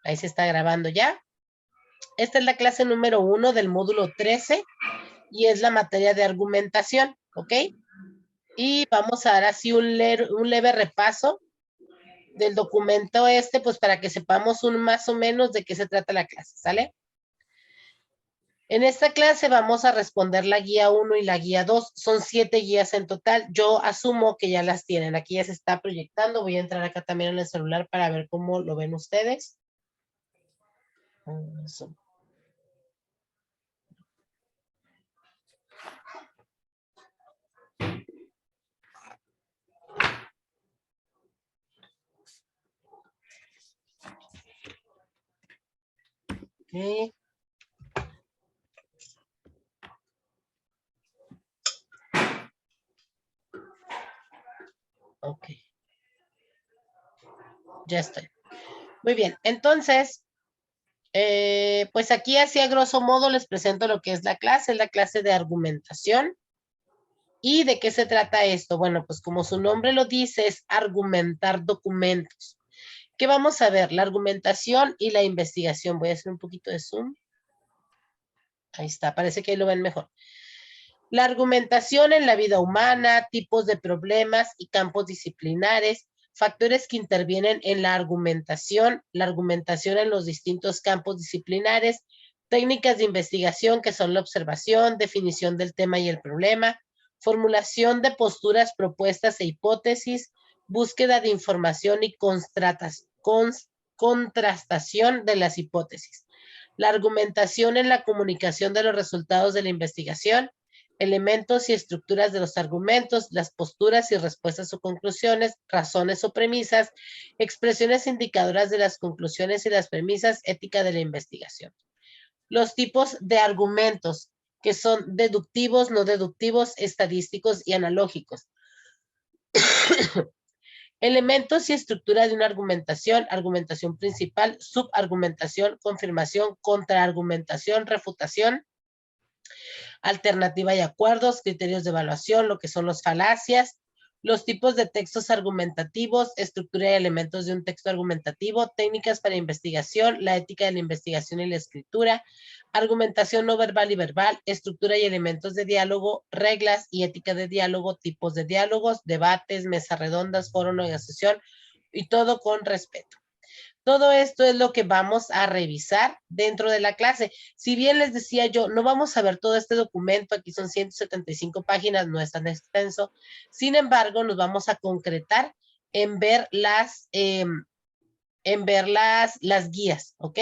Ahí se está grabando ya. Esta es la clase número 1 del módulo 13 y es la materia de argumentación, ¿ok? Y vamos a dar así un leve repaso del documento pues para que sepamos más o menos de qué se trata la clase, ¿sale? En esta clase vamos a responder la guía 1 y la guía 2. Son 7 guías en total. Yo asumo que ya las tienen. Aquí ya se está proyectando. Voy a entrar acá también en el celular para ver cómo lo ven ustedes. Ok. Ok. Ya estoy. Muy bien. Entonces, pues aquí así a grosso modo les presento lo que es la clase de argumentación. ¿Y de qué se trata esto? Bueno, pues como su nombre lo dice, es argumentar documentos. ¿Qué vamos a ver? La argumentación y la investigación. Voy a hacer un poquito de zoom. Ahí está, parece que ahí lo ven mejor. La argumentación en la vida humana, tipos de problemas y campos disciplinares, factores que intervienen en la argumentación en los distintos campos disciplinares, técnicas de investigación que son la observación, definición del tema y el problema, formulación de posturas, propuestas e hipótesis, búsqueda de información y contrastación de las hipótesis. La argumentación en la comunicación de los resultados de la investigación, elementos y estructuras de los argumentos, las posturas y respuestas o conclusiones, razones o premisas, expresiones indicadoras de las conclusiones y las premisas, ética de la investigación. Los tipos de argumentos, que son deductivos, no deductivos, estadísticos y analógicos. Elementos y estructura de una argumentación, argumentación principal, subargumentación, confirmación, contraargumentación, refutación, alternativa y acuerdos, criterios de evaluación, lo que son los falacias, los tipos de textos argumentativos, estructura y elementos de un texto argumentativo, técnicas para investigación, la ética de la investigación y la escritura, argumentación no verbal y verbal, estructura y elementos de diálogo, reglas y ética de diálogo, tipos de diálogos, debates, mesas redondas, foro, negociación y todo con respeto. Todo esto es lo que vamos a revisar dentro de la clase. Si bien les decía yo, no vamos a ver todo este documento, aquí son 175 páginas, no es tan extenso. Sin embargo, nos vamos a concretar en ver las guías, ¿ok?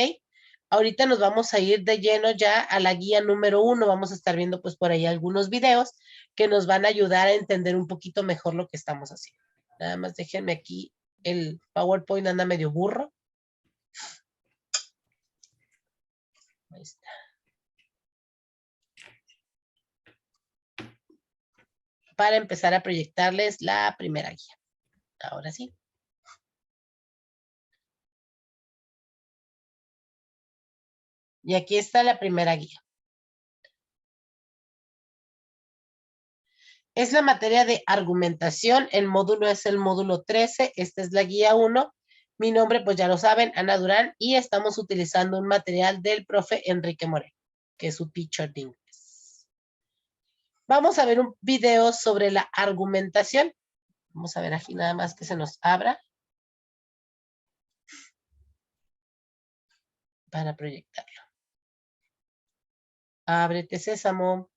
Ahorita nos vamos a ir de lleno ya a la guía número 1. Vamos a estar viendo pues por ahí algunos videos que nos van a ayudar a entender un poquito mejor lo que estamos haciendo. Nada más déjenme aquí, el PowerPoint anda medio burro. Ahí está. Para empezar a proyectarles la primera guía. Ahora sí. Y aquí está la primera guía. Es la materia de argumentación. El módulo es el módulo 13. Esta es la guía 1. Mi nombre, pues ya lo saben, Ana Durán. Y estamos utilizando un material del profe Enrique Moreno, que es su teacher de inglés. Vamos a ver un video sobre la argumentación. Vamos a ver aquí nada más que se nos abra. Para proyectarlo. Ábrete, Sésamo.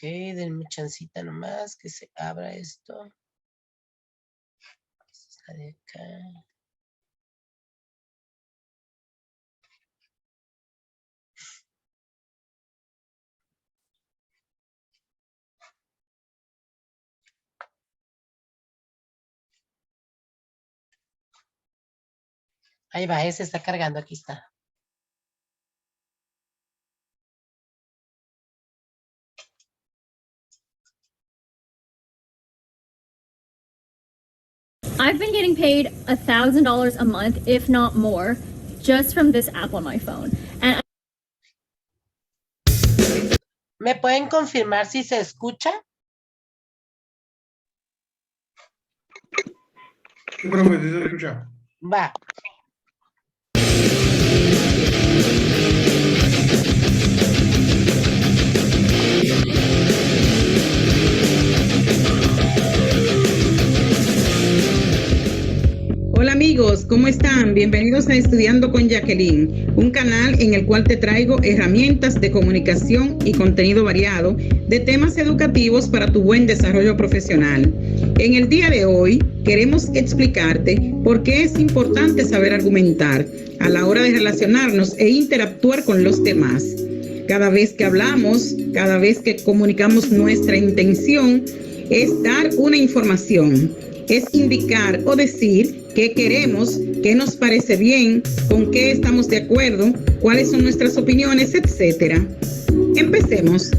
Ok, denme chancita nomás que se abra esto. Esta de acá. Ahí va, ese está cargando, aquí está. I've been getting paid $1,000 a month, if not more, just from this app on my phone. And ¿Me pueden confirmar si se escucha? Sí, profe, sí se escucha. Va. Hola amigos, ¿cómo están? Bienvenidos a Estudiando con Jacqueline, un canal en el cual te traigo herramientas de comunicación y contenido variado de temas educativos para tu buen desarrollo profesional. En el día de hoy queremos explicarte por qué es importante saber argumentar a la hora de relacionarnos e interactuar con los demás. Cada vez que hablamos, cada vez que comunicamos nuestra intención, es dar una información, es indicar o decir qué queremos, qué nos parece bien, con qué estamos de acuerdo, cuáles son nuestras opiniones, etc. Empecemos.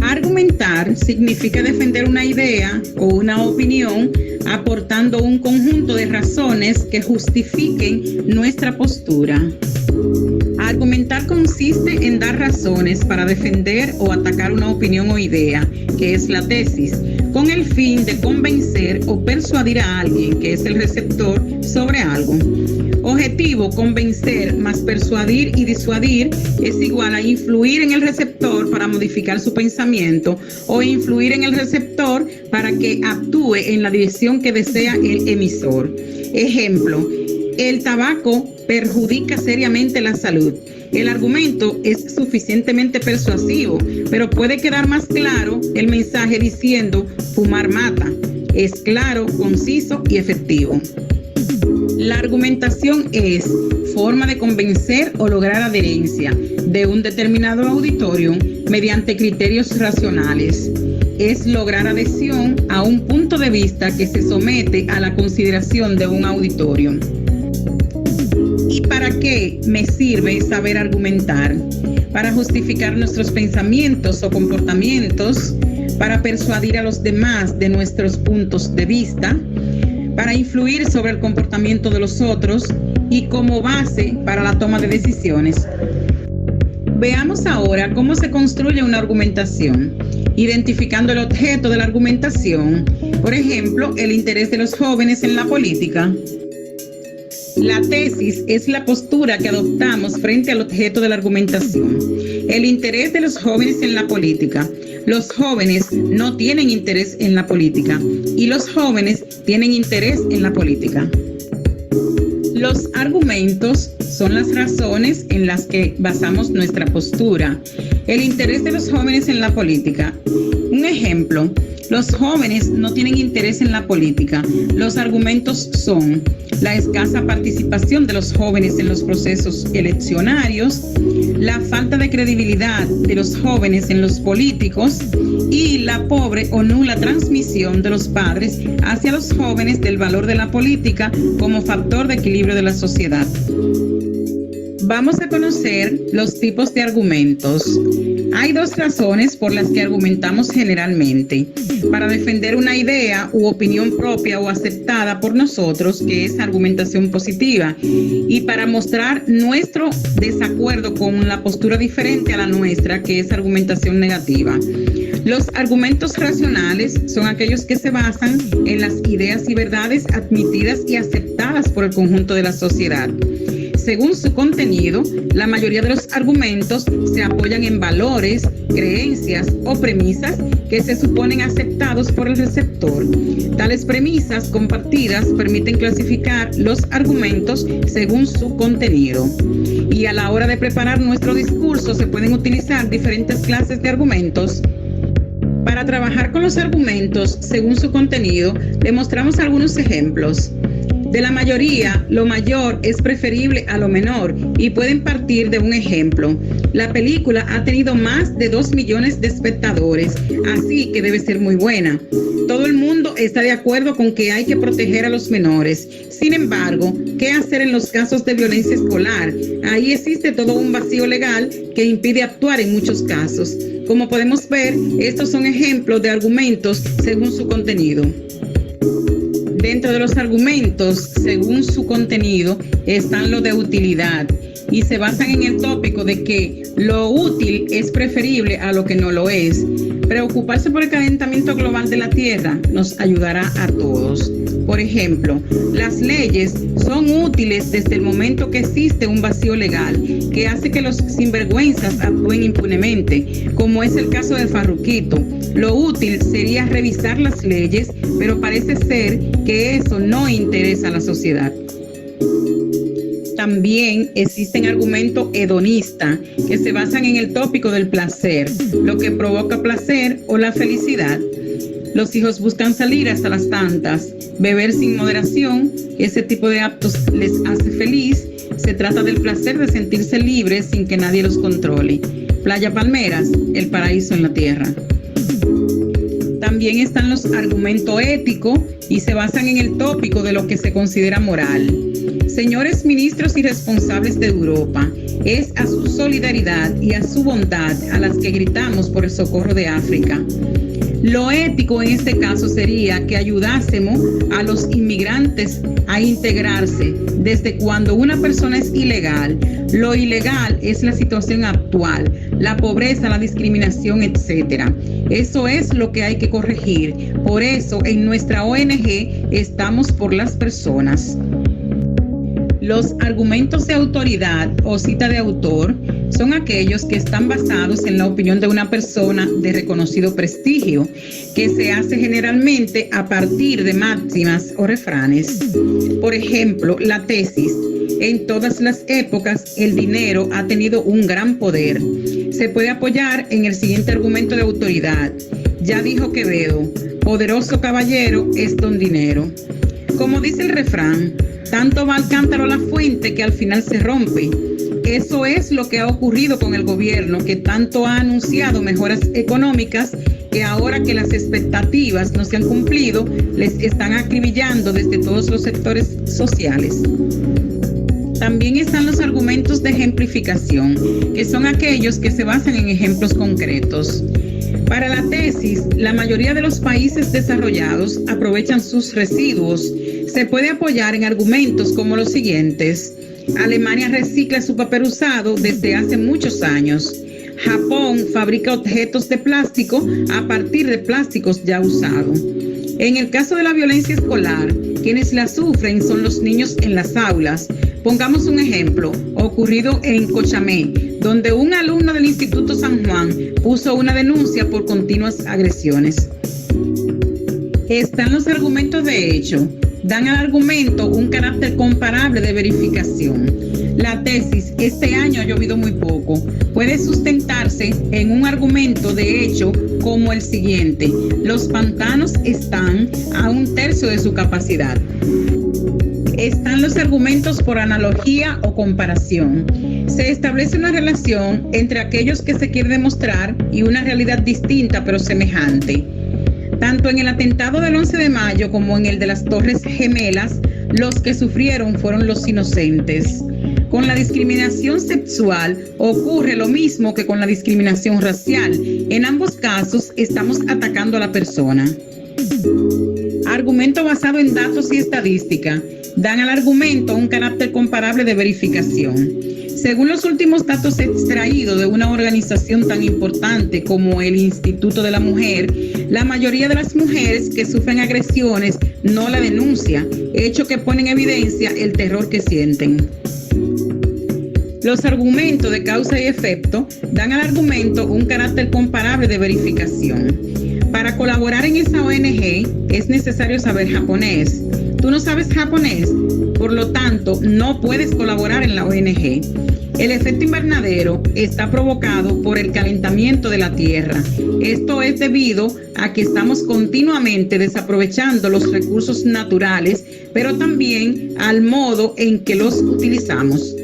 Argumentar significa defender una idea o una opinión aportando un conjunto de razones que justifiquen nuestra postura. Argumentar consiste en dar razones para defender o atacar una opinión o idea, que es la tesis, con el fin de convencer o persuadir a alguien, que es el receptor, sobre algo. Objetivo: convencer más persuadir y disuadir es igual a influir en el receptor para modificar su pensamiento o influir en el receptor para que actúe en la dirección que desea el emisor. Ejemplo: el tabaco perjudica seriamente la salud. El argumento es suficientemente persuasivo, pero puede quedar más claro el mensaje diciendo fumar mata. Es claro, conciso y efectivo. La argumentación es forma de convencer o lograr adherencia de un determinado auditorio mediante criterios racionales. Es lograr adhesión a un punto de vista que se somete a la consideración de un auditorio. ¿Y para qué me sirve saber argumentar? Para justificar nuestros pensamientos o comportamientos, para persuadir a los demás de nuestros puntos de vista, para influir sobre el comportamiento de los otros y como base para la toma de decisiones. Veamos ahora cómo se construye una argumentación, identificando el objeto de la argumentación, por ejemplo, el interés de los jóvenes en la política. La tesis es la postura que adoptamos frente al objeto de la argumentación. El interés de los jóvenes en la política. Los jóvenes no tienen interés en la política y los jóvenes tienen interés en la política. Los argumentos son las razones en las que basamos nuestra postura. El interés de los jóvenes en la política. Un ejemplo: los jóvenes no tienen interés en la política. Los argumentos son la escasa participación de los jóvenes en los procesos eleccionarios, la falta de credibilidad de los jóvenes en los políticos y la pobre o nula transmisión de los padres hacia los jóvenes del valor de la política como factor de equilibrio de la sociedad. Vamos a conocer los tipos de argumentos. Hay dos razones por las que argumentamos generalmente: para defender una idea u opinión propia o aceptada por nosotros, que es argumentación positiva, y para mostrar nuestro desacuerdo con la postura diferente a la nuestra, que es argumentación negativa. Los argumentos racionales son aquellos que se basan en las ideas y verdades admitidas y aceptadas por el conjunto de la sociedad. Según su contenido, la mayoría de los argumentos se apoyan en valores, creencias o premisas que se suponen aceptados por el receptor. Tales premisas compartidas permiten clasificar los argumentos según su contenido. Y a la hora de preparar nuestro discurso se pueden utilizar diferentes clases de argumentos. Para trabajar con los argumentos según su contenido, le mostramos algunos ejemplos. De la mayoría, lo mayor es preferible a lo menor y pueden partir de un ejemplo. La película ha tenido más de 2 millones de espectadores, así que debe ser muy buena. Todo el mundo está de acuerdo con que hay que proteger a los menores. Sin embargo, ¿qué hacer en los casos de violencia escolar? Ahí existe todo un vacío legal que impide actuar en muchos casos. Como podemos ver, estos son ejemplos de argumentos según su contenido. Dentro de los argumentos, según su contenido, están los de utilidad y se basan en el tópico de que lo útil es preferible a lo que no lo es. Preocuparse por el calentamiento global de la Tierra nos ayudará a todos. Por ejemplo, las leyes son útiles desde el momento que existe un vacío legal que hace que los sinvergüenzas actúen impunemente, como es el caso de Farruquito. Lo útil sería revisar las leyes, pero parece ser que eso no interesa a la sociedad. También existen argumentos hedonistas que se basan en el tópico del placer, lo que provoca placer o la felicidad. Los hijos buscan salir hasta las tantas, beber sin moderación, ese tipo de actos les hace feliz. Se trata del placer de sentirse libres sin que nadie los controle. Playa Palmeras, el paraíso en la tierra. También están los argumentos éticos y se basan en el tópico de lo que se considera moral. Señores ministros y responsables de Europa, es a su solidaridad y a su bondad a las que gritamos por el socorro de África. Lo ético en este caso sería que ayudásemos a los inmigrantes a integrarse desde cuando una persona es ilegal. Lo ilegal es la situación actual, la pobreza, la discriminación, etc. Eso es lo que hay que corregir. Por eso en nuestra ONG estamos por las personas. Los argumentos de autoridad o cita de autor son aquellos que están basados en la opinión de una persona de reconocido prestigio, que se hace generalmente a partir de máximas o refranes. Por ejemplo, la tesis. En todas las épocas, el dinero ha tenido un gran poder. Se puede apoyar en el siguiente argumento de autoridad. Ya dijo Quevedo, poderoso caballero es don dinero. Como dice el refrán, tanto va al cántaro la fuente que al final se rompe. Eso es lo que ha ocurrido con el gobierno, que tanto ha anunciado mejoras económicas que ahora que las expectativas no se han cumplido, les están acribillando desde todos los sectores sociales. También están los argumentos de ejemplificación, que son aquellos que se basan en ejemplos concretos. Para la tesis, la mayoría de los países desarrollados aprovechan sus residuos. Se puede apoyar en argumentos como los siguientes. Alemania recicla su papel usado desde hace muchos años. Japón fabrica objetos de plástico a partir de plásticos ya usados. En el caso de la violencia escolar, quienes la sufren son los niños en las aulas. Pongamos un ejemplo ocurrido en Cochamé, donde un alumno del Instituto San Juan puso una denuncia por continuas agresiones. Están los argumentos de hecho. Dan al argumento un carácter comparable de verificación. La tesis, este año ha llovido muy poco, puede sustentarse en un argumento de hecho como el siguiente: los pantanos están a 1/3 de su capacidad. Están los argumentos por analogía o comparación. Se establece una relación entre aquellos que se quiere demostrar y una realidad distinta pero semejante. Tanto en el atentado del 11 de mayo como en el de las Torres Gemelas, los que sufrieron fueron los inocentes. Con la discriminación sexual ocurre lo mismo que con la discriminación racial. En ambos casos estamos atacando a la persona. Argumento basado en datos y estadística. Dan al argumento un carácter comparable de verificación. Según los últimos datos extraídos de una organización tan importante como el Instituto de la Mujer, la mayoría de las mujeres que sufren agresiones no la denuncia, hecho que pone en evidencia el terror que sienten. Los argumentos de causa y efecto dan al argumento un carácter comparable de verificación. Para colaborar en esa ONG es necesario saber japonés. Tú no sabes japonés, por lo tanto no puedes colaborar en la ONG. El efecto invernadero está provocado por el calentamiento de la Tierra. Esto es debido a que estamos continuamente desaprovechando los recursos naturales, pero también al modo en que los utilizamos.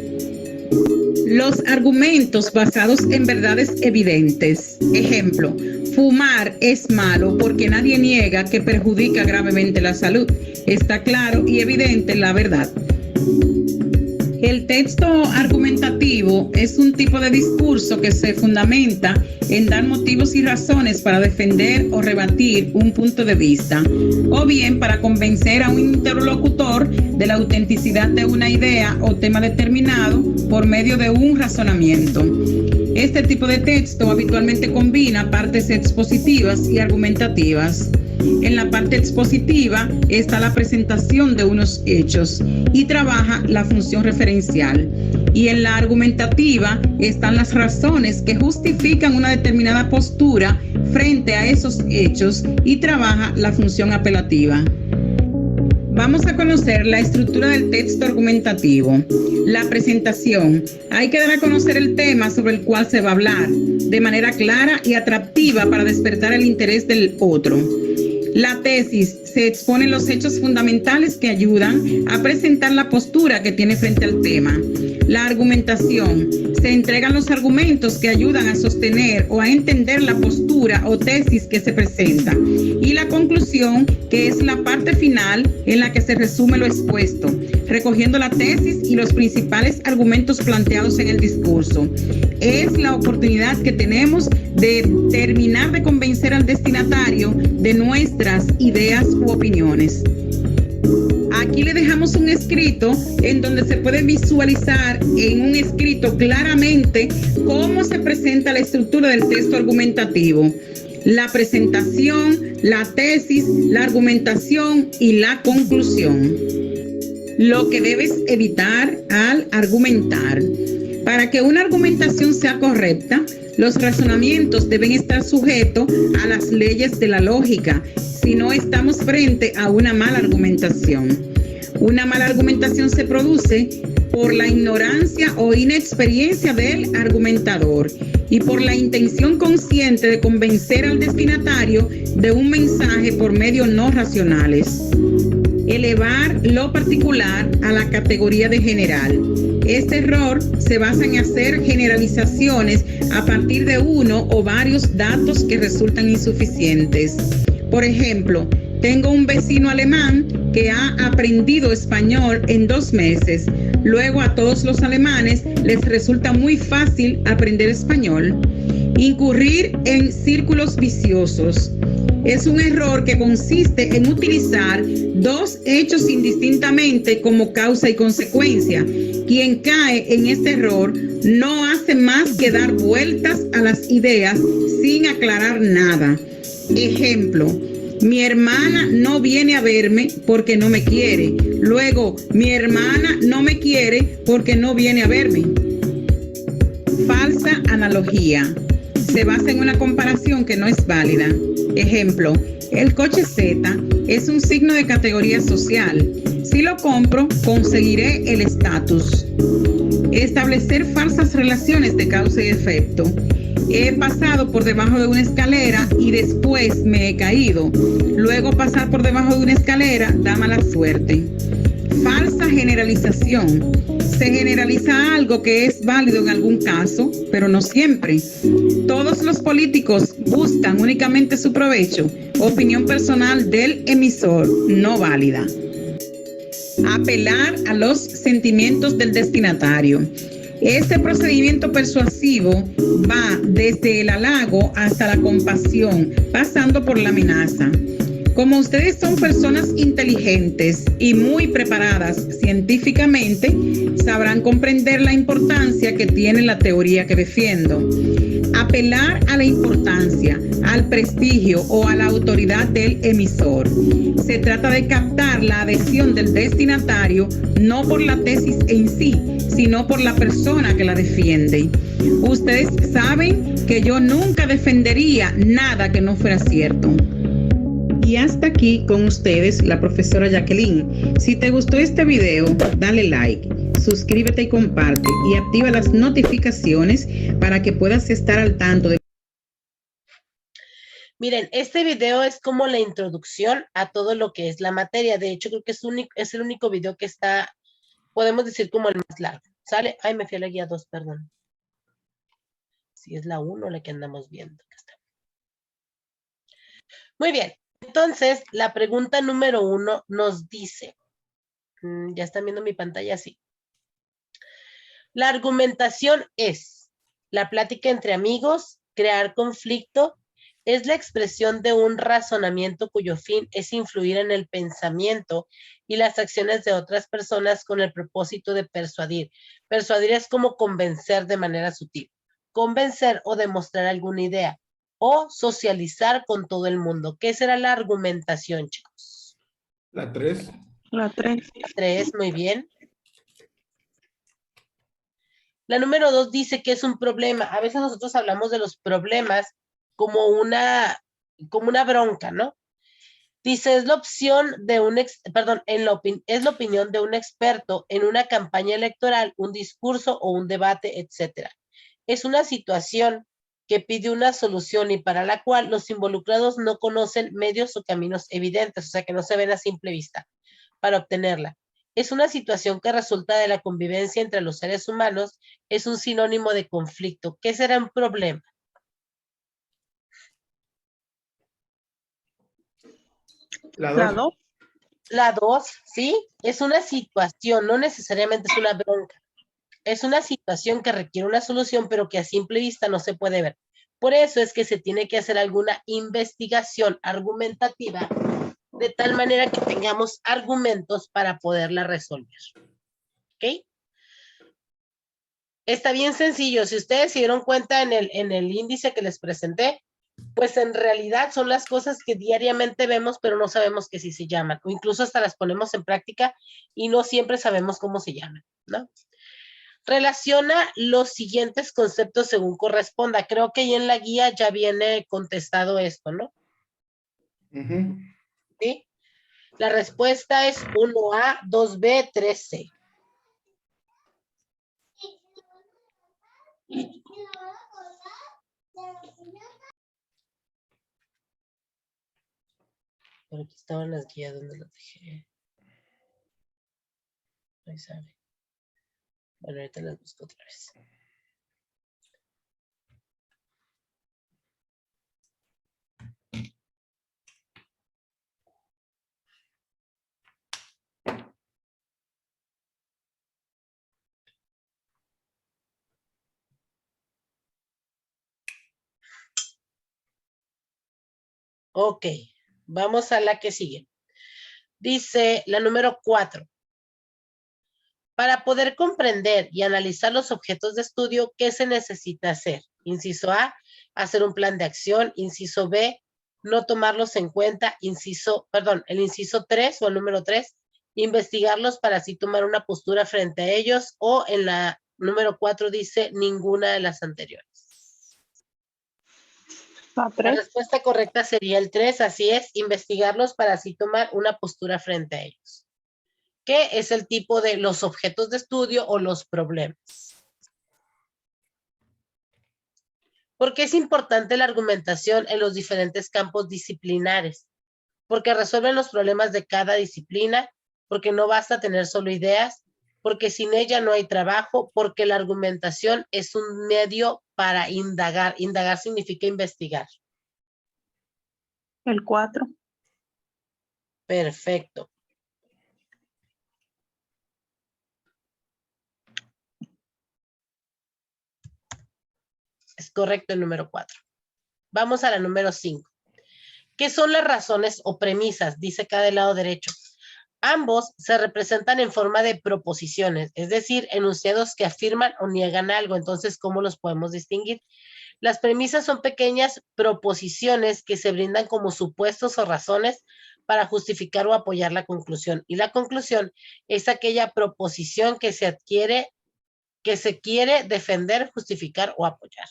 Los argumentos basados en verdades evidentes. Ejemplo, fumar es malo porque nadie niega que perjudica gravemente la salud. Está claro y evidente la verdad. El texto argumentativo es un tipo de discurso que se fundamenta en dar motivos y razones para defender o rebatir un punto de vista, o bien para convencer a un interlocutor de la autenticidad de una idea o tema determinado por medio de un razonamiento. Este tipo de texto habitualmente combina partes expositivas y argumentativas. En la parte expositiva está la presentación de unos hechos y trabaja la función referencial. Y en la argumentativa están las razones que justifican una determinada postura frente a esos hechos y trabaja la función apelativa. Vamos a conocer la estructura del texto argumentativo. La presentación. Hay que dar a conocer el tema sobre el cual se va a hablar, de manera clara y atractiva para despertar el interés del otro. La tesis. Se exponen los hechos fundamentales que ayudan a presentar la postura que tiene frente al tema. La argumentación. Se entregan los argumentos que ayudan a sostener o a entender la postura o tesis que se presenta. Y la conclusión, que es la parte final en la que se resume lo expuesto, recogiendo la tesis y los principales argumentos planteados en el discurso. Es la oportunidad que tenemos de terminar de convencer al destinatario de nuestras ideas u opiniones. Aquí le dejamos un escrito en donde se puede visualizar en un escrito claramente cómo se presenta la estructura del texto argumentativo. La presentación, la tesis, la argumentación y la conclusión. Lo que debes evitar al argumentar. Para que una argumentación sea correcta, los razonamientos deben estar sujetos a las leyes de la lógica, si no estamos frente a una mala argumentación. Una mala argumentación se produce por la ignorancia o inexperiencia del argumentador y por la intención consciente de convencer al destinatario de un mensaje por medios no racionales. Elevar lo particular a la categoría de general. Este error se basa en hacer generalizaciones a partir de uno o varios datos que resultan insuficientes. Por ejemplo, tengo un vecino alemán que ha aprendido español en 2 meses. Luego a todos los alemanes les resulta muy fácil aprender español. Incurrir en círculos viciosos. Es un error que consiste en utilizar 2 hechos indistintamente como causa y consecuencia. Quien cae en este error no hace más que dar vueltas a las ideas sin aclarar nada. Ejemplo, mi hermana no viene a verme porque no me quiere. Luego, mi hermana no me quiere porque no viene a verme. Falsa analogía. Se basa en una comparación que no es válida. Ejemplo, el coche Z es un signo de categoría social. Si lo compro, conseguiré el estatus. Establecer falsas relaciones de causa y efecto. He pasado por debajo de una escalera y después me he caído. Luego pasar por debajo de una escalera da mala suerte. Falsa generalización. Se generaliza algo que es válido en algún caso, pero no siempre. Todos los políticos buscan únicamente su provecho. Opinión personal del emisor, no válida. Apelar a los sentimientos del destinatario. Este procedimiento persuasivo va desde el halago hasta la compasión, pasando por la amenaza. Como ustedes son personas inteligentes y muy preparadas científicamente, sabrán comprender la importancia que tiene la teoría que defiendo. Apelar a la importancia, al prestigio o a la autoridad del emisor. Se trata de captar la adhesión del destinatario no por la tesis en sí, sino por la persona que la defiende. Ustedes saben que yo nunca defendería nada que no fuera cierto. Y hasta aquí con ustedes la profesora Jacqueline. Si te gustó este video, dale like, suscríbete y comparte y activa las notificaciones para que puedas estar al tanto de... Miren, este video es como la introducción a todo lo que es la materia. De hecho, creo que es el único video que está, podemos decir, como el más largo. ¿Sale? Ay, me fui a la guía 2, perdón. Si es la 1 la que andamos viendo. Acá está. Muy bien. Entonces, la pregunta número 1 nos dice, ¿ya están viendo mi pantalla? Sí. La argumentación es la plática entre amigos, crear conflicto, es la expresión de un razonamiento cuyo fin es influir en el pensamiento y las acciones de otras personas con el propósito de persuadir. Persuadir es como convencer de manera sutil. Convencer o demostrar alguna idea o socializar con todo el mundo. ¿Qué será la argumentación, chicos? La 3. La 3. 3, muy bien. La número 2 dice que es un problema. A veces nosotros hablamos de los problemas como una bronca, ¿no? Dice, es la opción de un, es la opinión de un experto en una campaña electoral, un discurso o un debate, etcétera. Es una situación que pide una solución y para la cual los involucrados no conocen medios o caminos evidentes, o sea, que no se ven a simple vista para obtenerla. Es una situación que resulta de la convivencia entre los seres humanos, es un sinónimo de conflicto. ¿Qué será un problema? La 2. La 2, ¿sí? Es una situación, no necesariamente es una bronca. Es una situación que requiere una solución, pero que a simple vista no se puede ver. Por eso es que se tiene que hacer alguna investigación argumentativa de tal manera que tengamos argumentos para poderla resolver. ¿Ok? Está bien sencillo. Si ustedes se dieron cuenta en el índice que les presenté, pues en realidad son las cosas que diariamente vemos, pero no sabemos que sí se llaman. O incluso hasta las ponemos en práctica y no siempre sabemos cómo se llaman, ¿no? Relaciona los siguientes conceptos según corresponda. Creo que ahí en la guía ya viene contestado esto, ¿no? ¿Sí? La respuesta es 1A, 2B, 3C. Por aquí estaban las guías donde las dejé. Ahí sale. Bueno, ahorita las busco otra vez. Ok, vamos a la que sigue. Dice la número 4. Para poder comprender y analizar los objetos de estudio, ¿qué se necesita hacer? Inciso A, hacer un plan de acción. Inciso B, no tomarlos en cuenta. El inciso 3 o el número 3, investigarlos para así tomar una postura frente a ellos. O en la número 4 dice ninguna de las anteriores. La La 3. respuesta correcta sería el 3, así es, investigarlos para así tomar una postura frente a ellos. ¿Qué es el tipo de los objetos de estudio o los problemas? ¿Por qué es importante la argumentación en los diferentes campos disciplinares? Porque resuelven los problemas de cada disciplina, porque no basta tener solo ideas, porque sin ella no hay trabajo, porque la argumentación es un medio para indagar. Indagar significa investigar. El 4. Perfecto. Es correcto el número 4. Vamos a la número 5. ¿Qué son las razones o premisas? Dice acá del lado derecho. Ambos se representan en forma de proposiciones, es decir, enunciados que afirman o niegan algo. Entonces, ¿cómo los podemos distinguir? Las premisas son pequeñas proposiciones que se brindan como supuestos o razones para justificar o apoyar la conclusión. Y la conclusión es aquella proposición que se quiere defender, justificar o apoyar.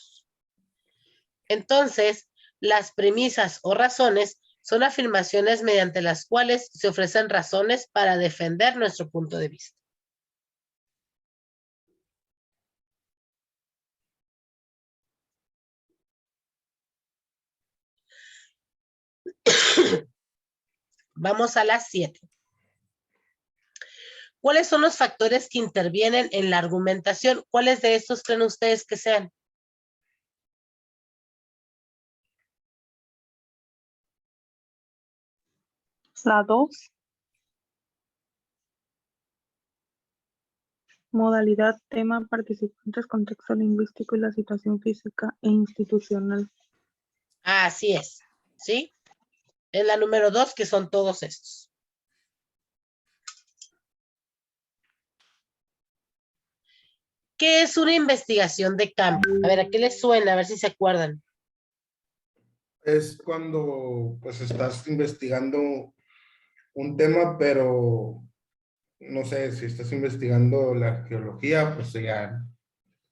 Entonces, las premisas o razones son afirmaciones mediante las cuales se ofrecen razones para defender nuestro punto de vista. Vamos a las 7. ¿Cuáles son los factores que intervienen en la argumentación? ¿Cuáles de estos creen ustedes que sean? La 2. Modalidad, tema, participantes, contexto lingüístico y la situación física e institucional. Así es, ¿sí? Es la número 2, que son todos estos. ¿Qué es una investigación de campo? A ver, ¿a qué les suena? A ver si se acuerdan. Es cuando pues estás investigando un tema, pero no sé, si estás investigando la geología, pues ya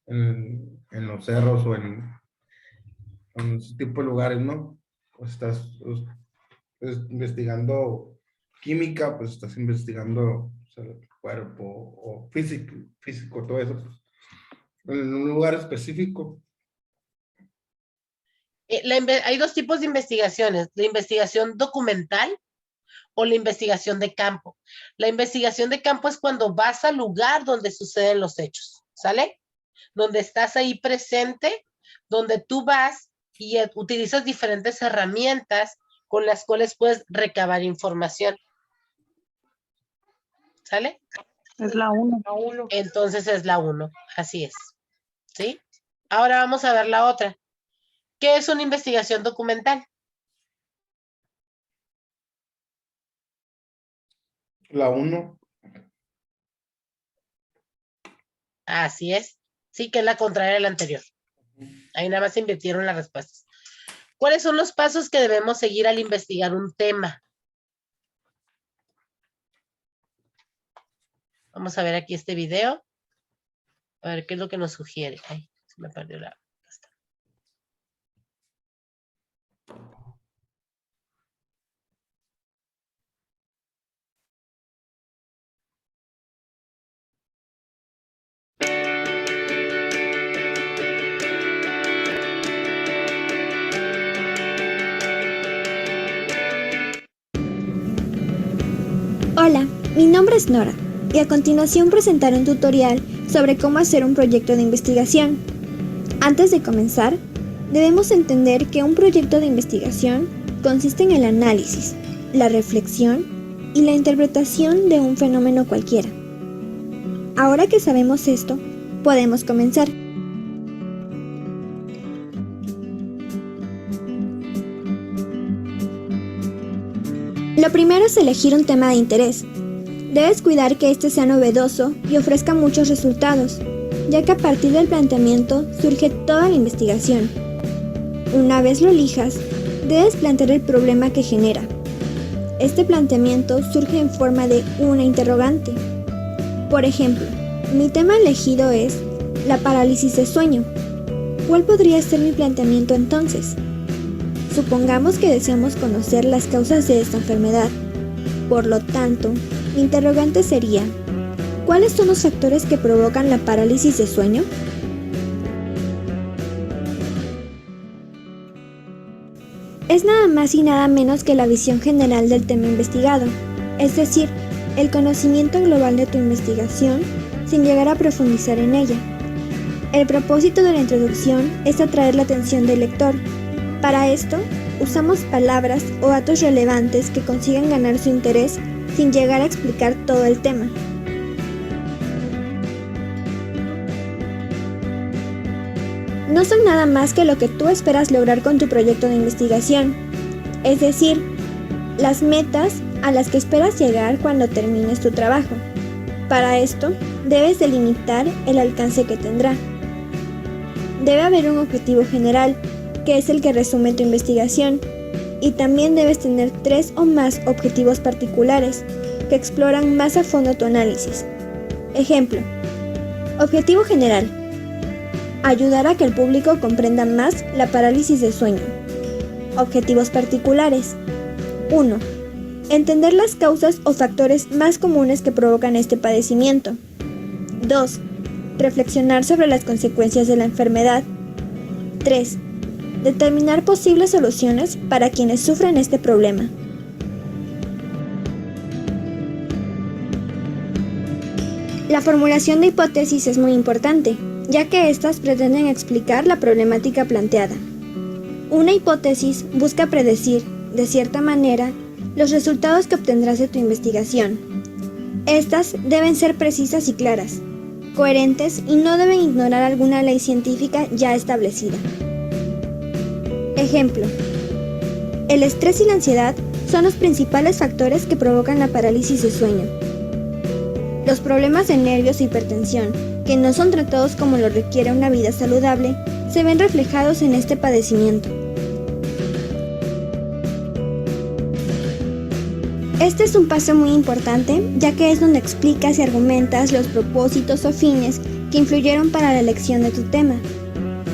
en los cerros o en ese tipo de lugares, ¿no? Pues estás investigando química, pues estás investigando, o sea, el cuerpo o físico, todo eso, pues, en un lugar específico. Hay dos tipos de investigaciones, la investigación documental o la investigación de campo. La investigación de campo es cuando vas al lugar donde suceden los hechos, ¿sale? Donde estás ahí presente, donde tú vas y utilizas diferentes herramientas con las cuales puedes recabar información. ¿Sale? Es la 1. Entonces es la 1, así es. ¿Sí? Ahora vamos a ver la otra. ¿Qué es una investigación documental? La 1. Así es. Sí, que es la contraria de la anterior. Ahí nada más se invirtieron las respuestas. ¿Cuáles son los pasos que debemos seguir al investigar un tema? Vamos a ver aquí este video. A ver qué es lo que nos sugiere. Ay, se me perdió la... Hola, mi nombre es Nora y a continuación presentaré un tutorial sobre cómo hacer un proyecto de investigación. Antes de comenzar, debemos entender que un proyecto de investigación consiste en el análisis, la reflexión y la interpretación de un fenómeno cualquiera. Ahora que sabemos esto, podemos comenzar. Lo primero es elegir un tema de interés. Debes cuidar que este sea novedoso y ofrezca muchos resultados, ya que a partir del planteamiento surge toda la investigación. Una vez lo elijas, debes plantear el problema que genera. Este planteamiento surge en forma de una interrogante. Por ejemplo, mi tema elegido es la parálisis de sueño. ¿Cuál podría ser mi planteamiento entonces? Supongamos que deseamos conocer las causas de esta enfermedad. Por lo tanto, mi interrogante sería: ¿cuáles son los factores que provocan la parálisis de sueño? Es nada más y nada menos que la visión general del tema investigado, es decir, el conocimiento global de tu investigación sin llegar a profundizar en ella. El propósito de la introducción es atraer la atención del lector. Para esto, usamos palabras o datos relevantes que consigan ganar su interés sin llegar a explicar todo el tema. No son nada más que lo que tú esperas lograr con tu proyecto de investigación, es decir, las metas a las que esperas llegar cuando termines tu trabajo. Para esto, debes delimitar el alcance que tendrá. Debe haber un objetivo general, que es el que resume tu investigación, y también debes tener 3 o más objetivos particulares que exploran más a fondo tu análisis. Ejemplo: objetivo general: ayudar a que el público comprenda más la parálisis de sueño. Objetivos particulares: 1. Entender las causas o factores más comunes que provocan este padecimiento. 2. Reflexionar sobre las consecuencias de la enfermedad. 3. determinar posibles soluciones para quienes sufren este problema. La formulación de hipótesis es muy importante, ya que éstas pretenden explicar la problemática planteada. Una hipótesis busca predecir, de cierta manera, los resultados que obtendrás de tu investigación. Estas deben ser precisas y claras, coherentes y no deben ignorar alguna ley científica ya establecida. Ejemplo: el estrés y la ansiedad son los principales factores que provocan la parálisis de sueño. Los problemas de nervios e hipertensión, que no son tratados como lo requiere una vida saludable, se ven reflejados en este padecimiento. Este es un paso muy importante, ya que es donde explicas y argumentas los propósitos o fines que influyeron para la elección de tu tema.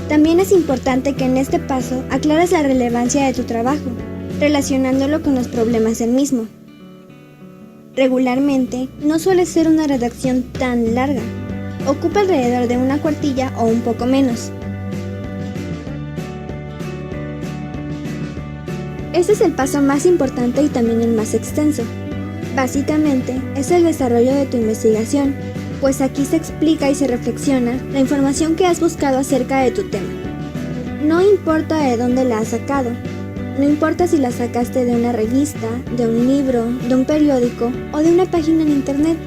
También es importante que en este paso aclares la relevancia de tu trabajo, relacionándolo con los problemas del mismo. Regularmente, no suele ser una redacción tan larga. Ocupa alrededor de una cuartilla o un poco menos. Este es el paso más importante y también el más extenso. Básicamente, es el desarrollo de tu investigación, pues aquí se explica y se reflexiona la información que has buscado acerca de tu tema. No importa de dónde la has sacado, no importa si la sacaste de una revista, de un libro, de un periódico o de una página en internet.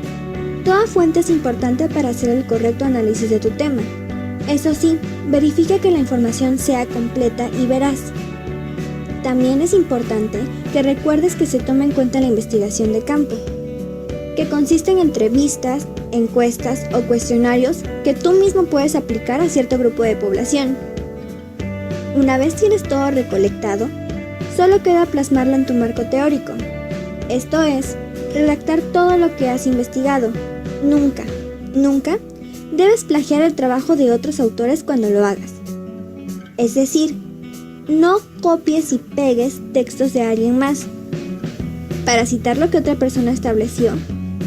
Toda fuente es importante para hacer el correcto análisis de tu tema. Eso sí, verifica que la información sea completa y veraz. También es importante que recuerdes que se toma en cuenta la investigación de campo, que consiste en entrevistas, encuestas o cuestionarios que tú mismo puedes aplicar a cierto grupo de población. Una vez tienes todo recolectado, solo queda plasmarlo en tu marco teórico. Esto es, redactar todo lo que has investigado. Nunca debes plagiar el trabajo de otros autores cuando lo hagas. Es decir, no copies y pegues textos de alguien más. Para citar lo que otra persona estableció,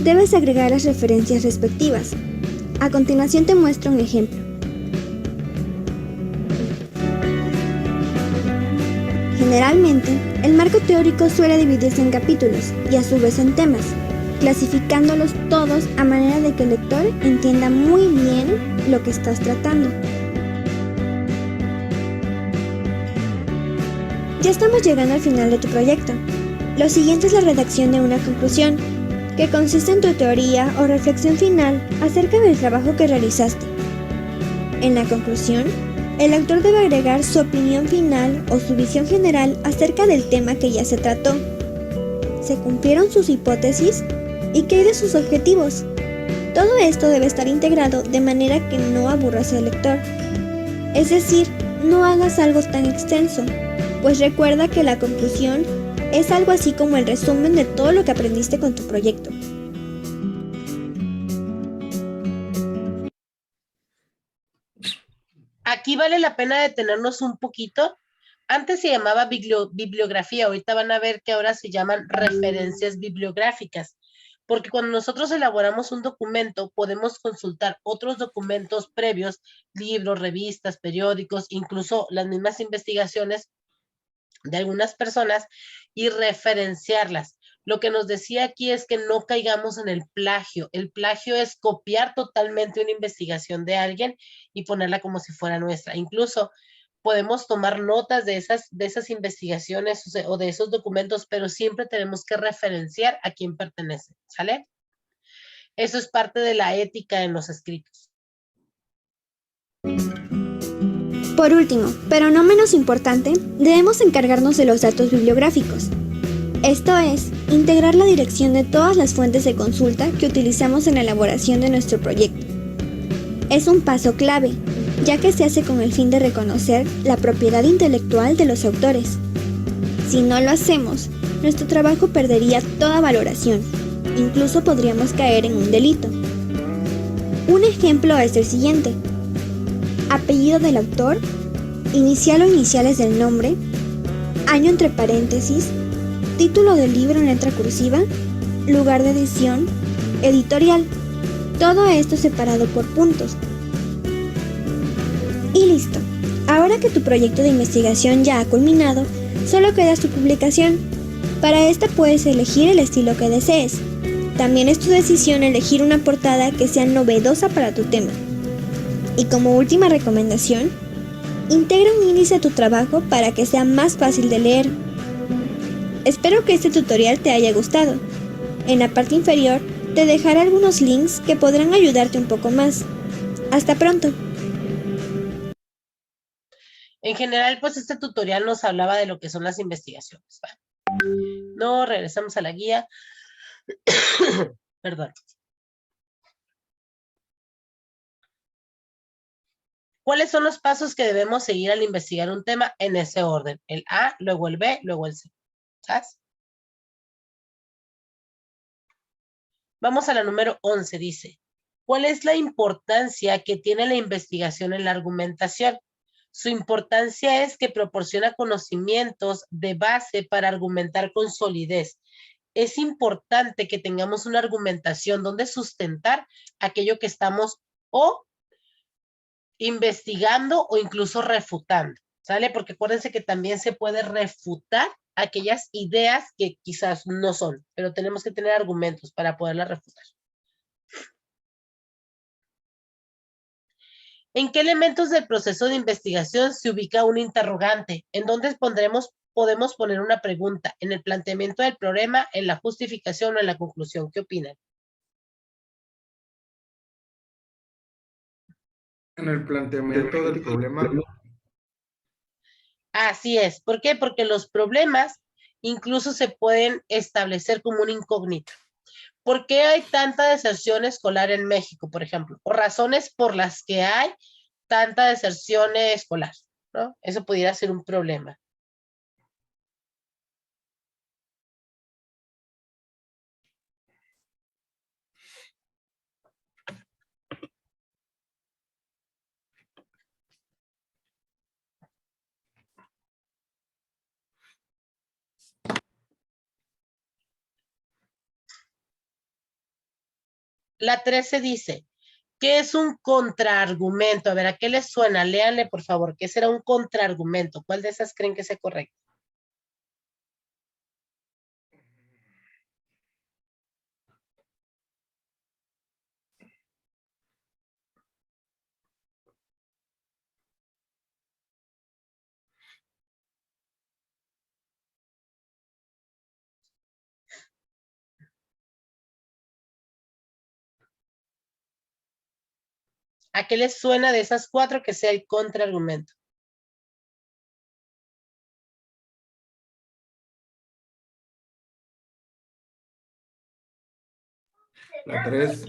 debes agregar las referencias respectivas. A continuación te muestro un ejemplo. Generalmente, el marco teórico suele dividirse en capítulos y a su vez en temas, clasificándolos todos a manera de que el lector entienda muy bien lo que estás tratando. Ya estamos llegando al final de tu proyecto. Lo siguiente es la redacción de una conclusión, que consiste en tu teoría o reflexión final acerca del trabajo que realizaste. En la conclusión, el autor debe agregar su opinión final o su visión general acerca del tema que ya se trató. ¿Se cumplieron sus hipótesis? ¿Y qué hay de sus objetivos? Todo esto debe estar integrado de manera que no aburras al lector. Es decir, no hagas algo tan extenso, pues recuerda que la conclusión es algo así como el resumen de todo lo que aprendiste con tu proyecto. Aquí vale la pena detenernos un poquito. Antes se llamaba bibliografía, ahorita van a ver que ahora se llaman referencias bibliográficas, porque cuando nosotros elaboramos un documento podemos consultar otros documentos previos, libros, revistas, periódicos, incluso las mismas investigaciones de algunas personas y referenciarlas. Lo que nos decía aquí es que no caigamos en el plagio. El plagio es copiar totalmente una investigación de alguien y ponerla como si fuera nuestra. Incluso podemos tomar notas de esas investigaciones o de esos documentos, pero siempre tenemos que referenciar a quién pertenece, ¿sale? Eso es parte de la ética en los escritos. Por último, pero no menos importante, debemos encargarnos de los datos bibliográficos. Esto es, integrar la dirección de todas las fuentes de consulta que utilizamos en la elaboración de nuestro proyecto. Es un paso clave, ya que se hace con el fin de reconocer la propiedad intelectual de los autores. Si no lo hacemos, nuestro trabajo perdería toda valoración, incluso podríamos caer en un delito. Un ejemplo es el siguiente: apellido del autor, inicial o iniciales del nombre, año entre paréntesis, título del libro en letra cursiva, lugar de edición, editorial. Todo esto separado por puntos. Y listo. Ahora que que tu proyecto de investigación ya ha culminado, solo queda su publicación. Para esta puedes elegir el estilo que desees. También es tu decisión elegir una portada que sea novedosa para tu tema. Y como última recomendación, integra un índice a tu trabajo para que sea más fácil de leer. Espero que este tutorial te haya gustado. En la parte inferior te dejaré algunos links que podrán ayudarte un poco más. Hasta pronto. En general, pues este tutorial nos hablaba de lo que son las investigaciones, ¿va? No, regresamos a la guía. Perdón. ¿Cuáles son los pasos que debemos seguir al investigar un tema en ese orden? El A, luego el B, luego el C. ¿Sabes? Vamos a la número 11, dice. ¿Cuál es la importancia que tiene la investigación en la argumentación? Su importancia es que proporciona conocimientos de base para argumentar con solidez. Es importante que tengamos una argumentación donde sustentar aquello que estamos o investigando o incluso refutando, ¿sale? Porque acuérdense que también se puede refutar aquellas ideas que quizás no son, pero tenemos que tener argumentos para poderlas refutar. ¿En qué elementos del proceso de investigación se ubica un interrogante? ¿En dónde podemos poner una pregunta? ¿En el planteamiento del problema, en la justificación o en la conclusión? ¿Qué opinan? En el planteamiento del problema. Así es. ¿Por qué? Porque los problemas incluso se pueden establecer como una incógnita. ¿Por qué hay tanta deserción escolar en México, por ejemplo? O razones por las que hay tanta deserción escolar, ¿no? Eso pudiera ser un problema. La 13 dice, ¿qué es un contraargumento? A ver, ¿a qué les suena? Léanle, por favor, ¿qué será un contraargumento? ¿Cuál de esas creen que sea correcto? ¿A qué les suena de esas cuatro que sea el contraargumento? La 3.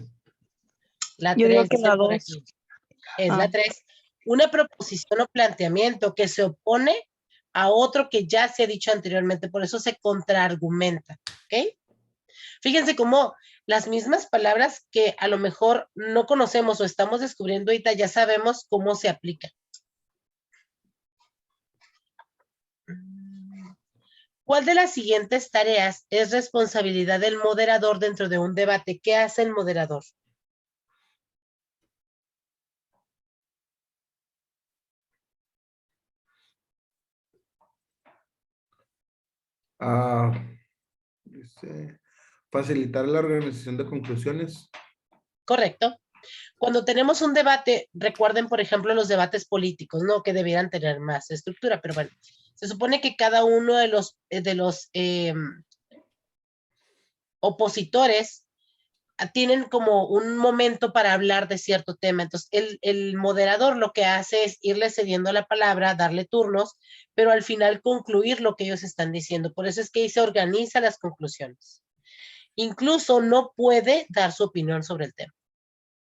La Yo digo 3 que dice la por 2. aquí. Es la Ah. 3. Una proposición o planteamiento que se opone a otro que ya se ha dicho anteriormente, por eso se contraargumenta, ¿ok? Fíjense cómo las mismas palabras que a lo mejor no conocemos o estamos descubriendo ahorita, ya sabemos cómo se aplican. ¿Cuál de las siguientes tareas es responsabilidad del moderador dentro de un debate? ¿Qué hace el moderador? Dice, facilitar la organización de conclusiones. Correcto. Cuando tenemos un debate, recuerden, por ejemplo, los debates políticos, ¿no? Que debieran tener más estructura, pero bueno, se supone que cada uno de los opositores tienen como un momento para hablar de cierto tema. Entonces, el moderador lo que hace es irle cediendo la palabra, darle turnos, pero al final concluir lo que ellos están diciendo. Por eso es que ahí se organizan las conclusiones. Incluso no puede dar su opinión sobre el tema.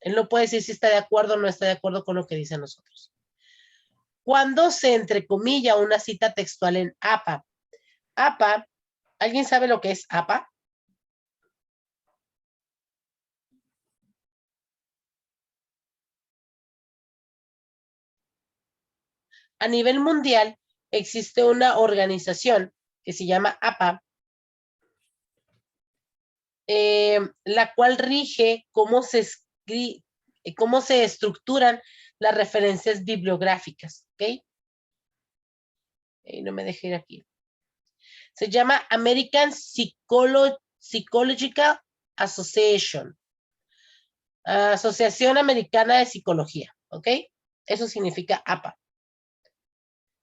Él no puede decir si está de acuerdo o no está de acuerdo con lo que dicen nosotros. Cuando se entrecomilla una cita textual en APA? APA, ¿alguien sabe lo que es APA? A nivel mundial existe una organización que se llama APA, la cual rige cómo se estructuran las referencias bibliográficas, ¿ok? Y no me dejé ir aquí. Se llama American Psychological Association. Asociación Americana de Psicología, ¿ok? Eso significa APA.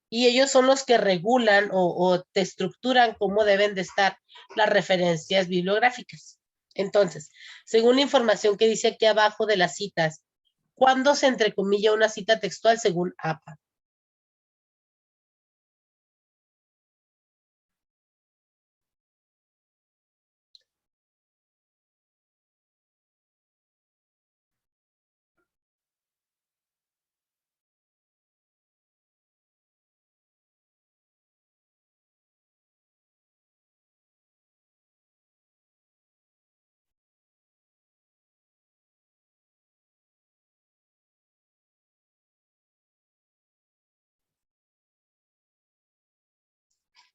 Y ellos son los que regulan o te estructuran cómo deben de estar las referencias bibliográficas. Entonces, según la información que dice aquí abajo de las citas, ¿cuándo se entrecomilla una cita textual según APA?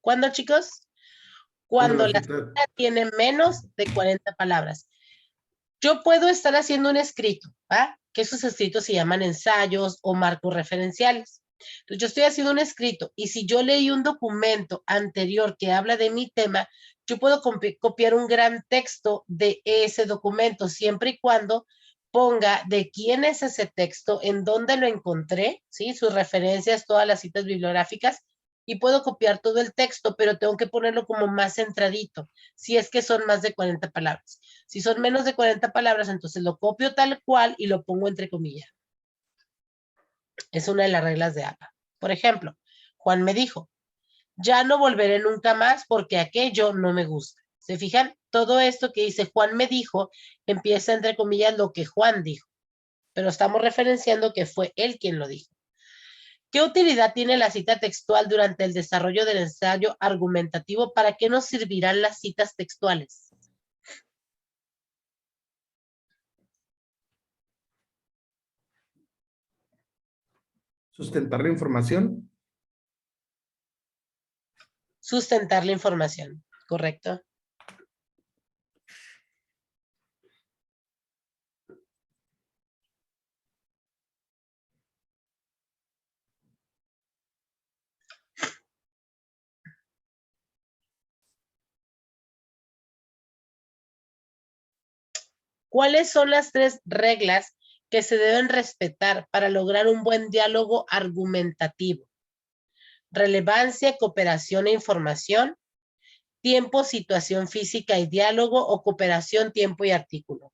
¿Cuándo, chicos? Cuando la cita tiene menos de 40 palabras. Yo puedo estar haciendo un escrito, ¿va? Que esos escritos se llaman ensayos o marcos referenciales. Entonces, yo estoy haciendo un escrito y si yo leí un documento anterior que habla de mi tema, yo puedo copiar un gran texto de ese documento siempre y cuando ponga de quién es ese texto, en dónde lo encontré, ¿sí? Sus referencias, todas las citas bibliográficas, y puedo copiar todo el texto, pero tengo que ponerlo como más centradito, si es que son más de 40 palabras. Si son menos de 40 palabras, entonces lo copio tal cual y lo pongo entre comillas. Es una de las reglas de APA. Por ejemplo, Juan me dijo, ya no volveré nunca más porque aquello no me gusta. ¿Se fijan? Todo esto que dice Juan me dijo, empieza entre comillas lo que Juan dijo, pero estamos referenciando que fue él quien lo dijo. ¿Qué utilidad tiene la cita textual durante el desarrollo del ensayo argumentativo? ¿Para qué nos servirán las citas textuales? Sustentar la información. Sustentar la información, ¿correcto? ¿Cuáles son las 3 reglas que se deben respetar para lograr un buen diálogo argumentativo? Relevancia, cooperación e información, tiempo, situación física y diálogo, o cooperación, tiempo y artículo.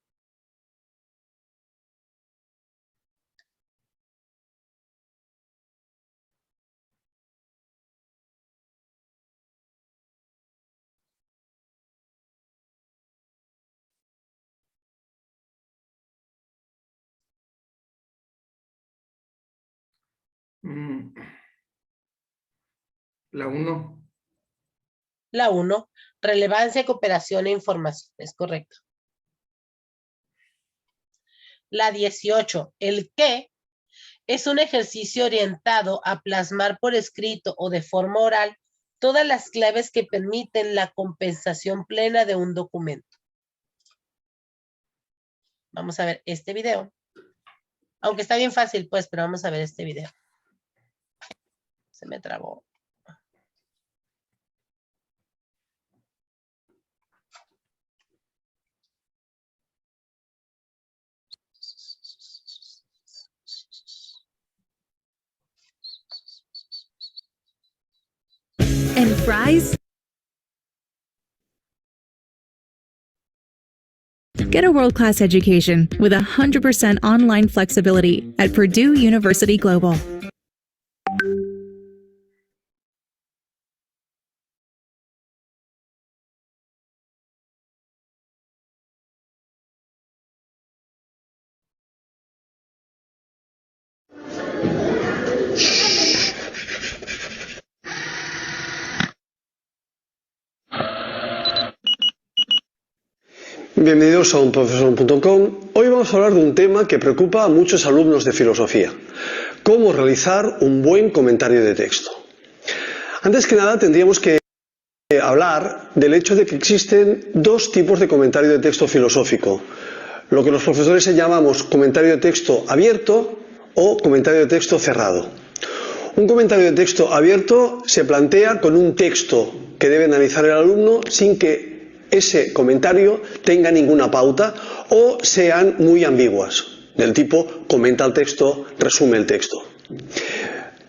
La 1. La 1, relevancia, cooperación e información, es correcto. La 18, el qué, es un ejercicio orientado a plasmar por escrito o de forma oral todas las claves que permiten la compensación plena de un documento. Vamos a ver este video. Aunque está bien fácil, pues, pero vamos a ver este video. Se me trabó. And fries? Get a world-class education with 100% online flexibility at Purdue University Global. Bienvenidos a unprofesor.com. Hoy vamos a hablar de un tema que preocupa a muchos alumnos de filosofía: cómo realizar un buen comentario de texto. Antes que nada tendríamos que hablar del hecho de que existen 2 tipos de comentario de texto filosófico, lo que los profesores llamamos comentario de texto abierto o comentario de texto cerrado. Un comentario de texto abierto se plantea con un texto que debe analizar el alumno sin que ese comentario tenga ninguna pauta o sean muy ambiguas, del tipo comenta el texto, resume el texto.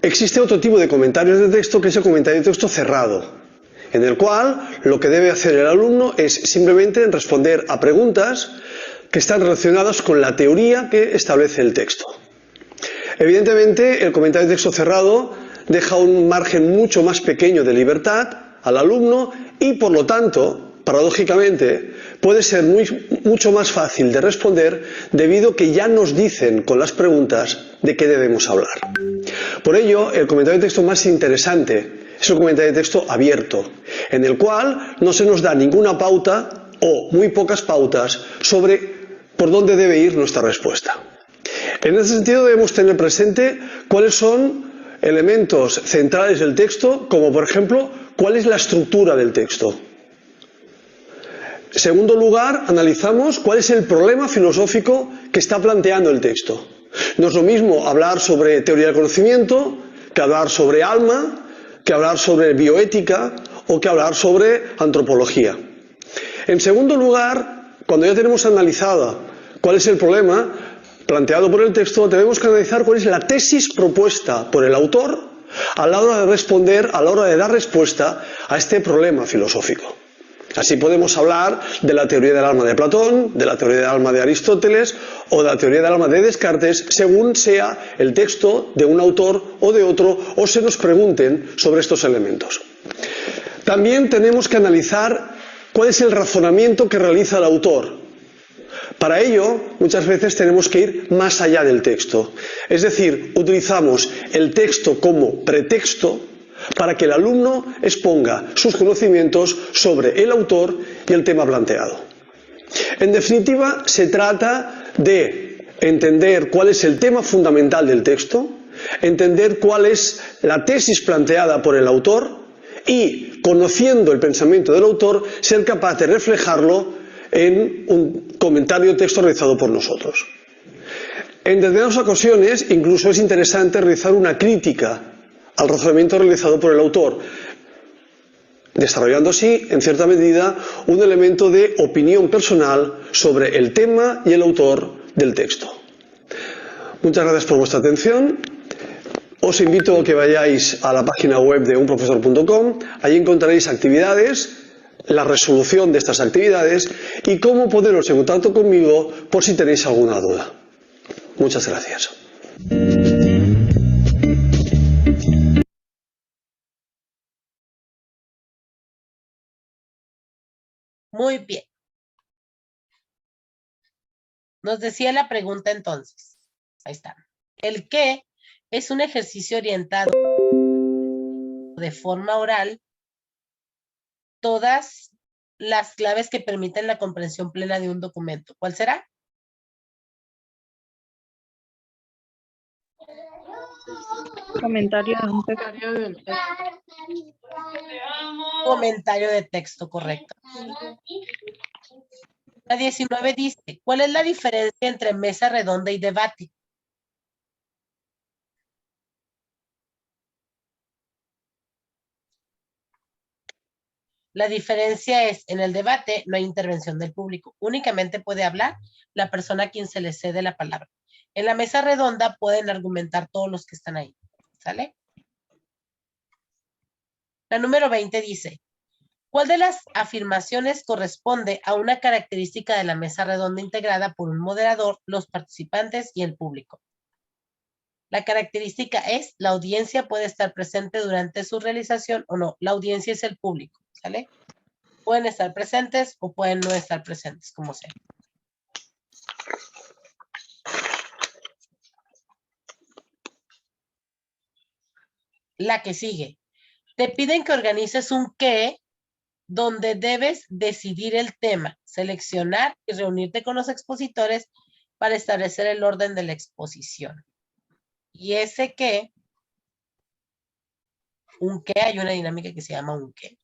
Existe otro tipo de comentarios de texto que es el comentario de texto cerrado, en el cual lo que debe hacer el alumno es simplemente responder a preguntas que están relacionadas con la teoría que establece el texto. Evidentemente, el comentario de texto cerrado deja un margen mucho más pequeño de libertad al alumno y, por lo tanto, paradójicamente, puede ser mucho más fácil de responder debido a que ya nos dicen con las preguntas de qué debemos hablar. Por ello, el comentario de texto más interesante es el comentario de texto abierto, en el cual no se nos da ninguna pauta o muy pocas pautas sobre por dónde debe ir nuestra respuesta. En ese sentido debemos tener presente cuáles son elementos centrales del texto, como por ejemplo, cuál es la estructura del texto. En segundo lugar, analizamos cuál es el problema filosófico que está planteando el texto. No es lo mismo hablar sobre teoría del conocimiento que hablar sobre alma, que hablar sobre bioética o que hablar sobre antropología. En segundo lugar, cuando ya tenemos analizada cuál es el problema planteado por el texto, debemos analizar cuál es la tesis propuesta por el autor a la hora de responder, a la hora de dar respuesta a este problema filosófico. Así podemos hablar de la teoría del alma de Platón, de la teoría del alma de Aristóteles o de la teoría del alma de Descartes, según sea el texto de un autor o de otro o se nos pregunten sobre estos elementos. También tenemos que analizar cuál es el razonamiento que realiza el autor. Para ello, muchas veces tenemos que ir más allá del texto. Es decir, utilizamos el texto como pretexto para que el alumno exponga sus conocimientos sobre el autor y el tema planteado. En definitiva, se trata de entender cuál es el tema fundamental del texto, entender cuál es la tesis planteada por el autor y, conociendo el pensamiento del autor, ser capaz de reflejarlo en un comentario de texto realizado por nosotros. En determinadas ocasiones, incluso es interesante realizar una crítica al razonamiento realizado por el autor, desarrollando así, en cierta medida, un elemento de opinión personal sobre el tema y el autor del texto. Muchas gracias por vuestra atención. Os invito a que vayáis a la página web de unprofesor.com. Allí encontraréis actividades, la resolución de estas actividades y cómo poneros en contacto conmigo por si tenéis alguna duda. Muchas gracias. Muy bien. Nos decía la pregunta entonces. Ahí está. El qué es un ejercicio orientado de forma oral todas las claves que permiten la comprensión plena de un documento. ¿Cuál será? Comentario de un texto. Comentario de texto, correcto. La 19 dice, ¿cuál es la diferencia entre mesa redonda y debate? La diferencia es, en el debate no hay intervención del público, únicamente puede hablar la persona a quien se le cede la palabra. En la mesa redonda pueden argumentar todos los que están ahí, ¿sale? La número 20 dice, ¿cuál de las afirmaciones corresponde a una característica de la mesa redonda integrada por un moderador, los participantes y el público? La característica es, la audiencia puede estar presente durante su realización o no. La audiencia es el público, ¿sale? Pueden estar presentes o pueden no estar presentes, como sea. La que sigue. Te piden que organices un qué donde debes decidir el tema, seleccionar y reunirte con los expositores para establecer el orden de la exposición. Y ese qué, un qué, hay una dinámica que se llama un qué.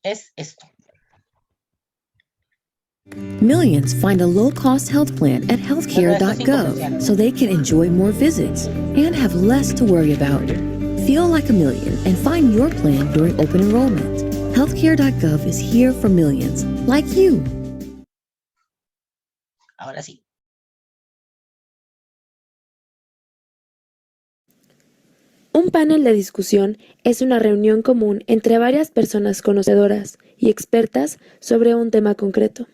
Es esto. Millions find a low-cost health plan at healthcare.gov so they can enjoy more visits and have less to worry about. Feel like a million and find your plan during open enrollment. Healthcare.gov is here for millions like you. Ahora sí. Un panel de discusión es una reunión común entre varias personas conocedoras y expertas sobre un tema concreto.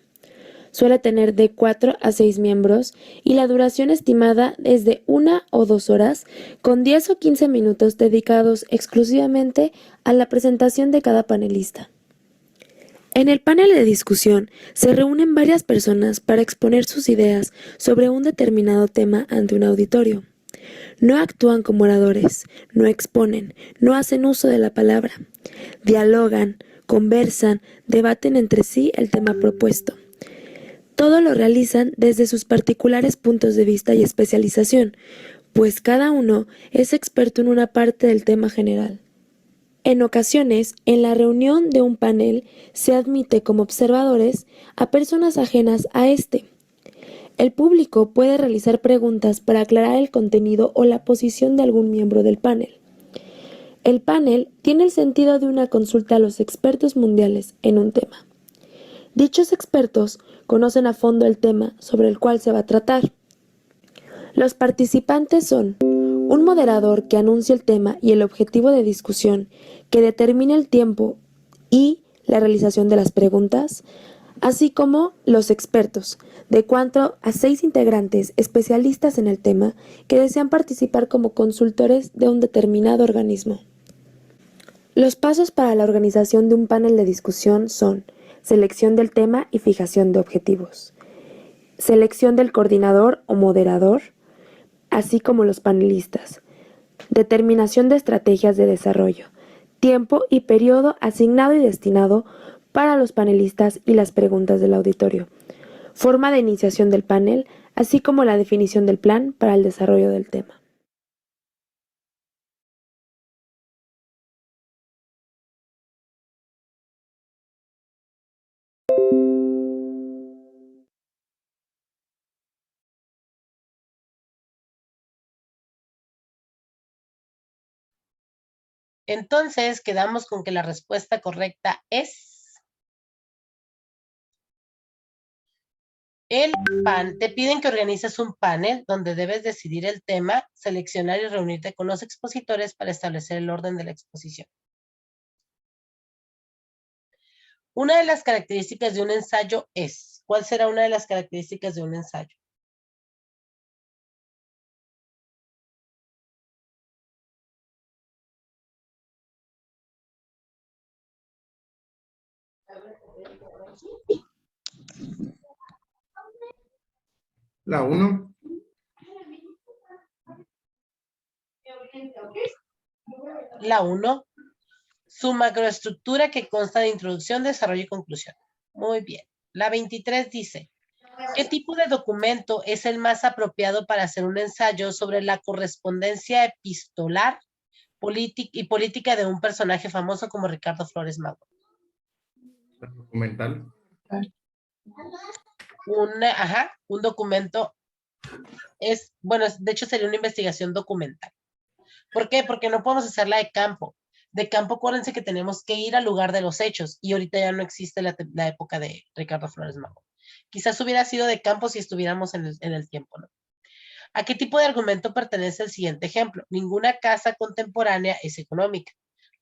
Suele tener de 4 a 6 miembros y la duración estimada es de 1 o 2 horas, con 10 o 15 minutos dedicados exclusivamente a la presentación de cada panelista. En el panel de discusión se reúnen varias personas para exponer sus ideas sobre un determinado tema ante un auditorio. No actúan como oradores, no exponen, no hacen uso de la palabra. Dialogan, conversan, debaten entre sí el tema propuesto. Todo lo realizan desde sus particulares puntos de vista y especialización, pues cada uno es experto en una parte del tema general. En ocasiones, en la reunión de un panel se admite como observadores a personas ajenas a este. El público puede realizar preguntas para aclarar el contenido o la posición de algún miembro del panel. El panel tiene el sentido de una consulta a los expertos mundiales en un tema. Dichos expertos conocen a fondo el tema sobre el cual se va a tratar. Los participantes son un moderador que anuncia el tema y el objetivo de discusión, que determina el tiempo y la realización de las preguntas, así como los expertos, de 4 a 6 integrantes especialistas en el tema que desean participar como consultores de un determinado organismo. Los pasos para la organización de un panel de discusión son: selección del tema y fijación de objetivos, selección del coordinador o moderador, así como los panelistas, determinación de estrategias de desarrollo, tiempo y periodo asignado y destinado para los panelistas y las preguntas del auditorio, forma de iniciación del panel, así como la definición del plan para el desarrollo del tema. Entonces, quedamos con que la respuesta correcta es te piden que organices un panel donde debes decidir el tema, seleccionar y reunirte con los expositores para establecer el orden de la exposición. Una de las características de un ensayo es, ¿cuál será una de las características de un ensayo? La 1. La 1. Su macroestructura que consta de introducción, desarrollo y conclusión. Muy bien. La 23 dice, ¿qué tipo de documento es el más apropiado para hacer un ensayo sobre la correspondencia epistolar y política de un personaje famoso como Ricardo Flores Magón? Documental. Un documento es, bueno, de hecho sería una investigación documental. ¿Por qué? Porque no podemos hacerla de campo. De campo, acuérdense que tenemos que ir al lugar de los hechos y ahorita ya no existe la época de Ricardo Flores Magón. Quizás hubiera sido de campo si estuviéramos en el tiempo, ¿no? ¿A qué tipo de argumento pertenece el siguiente ejemplo? Ninguna casa contemporánea es económica.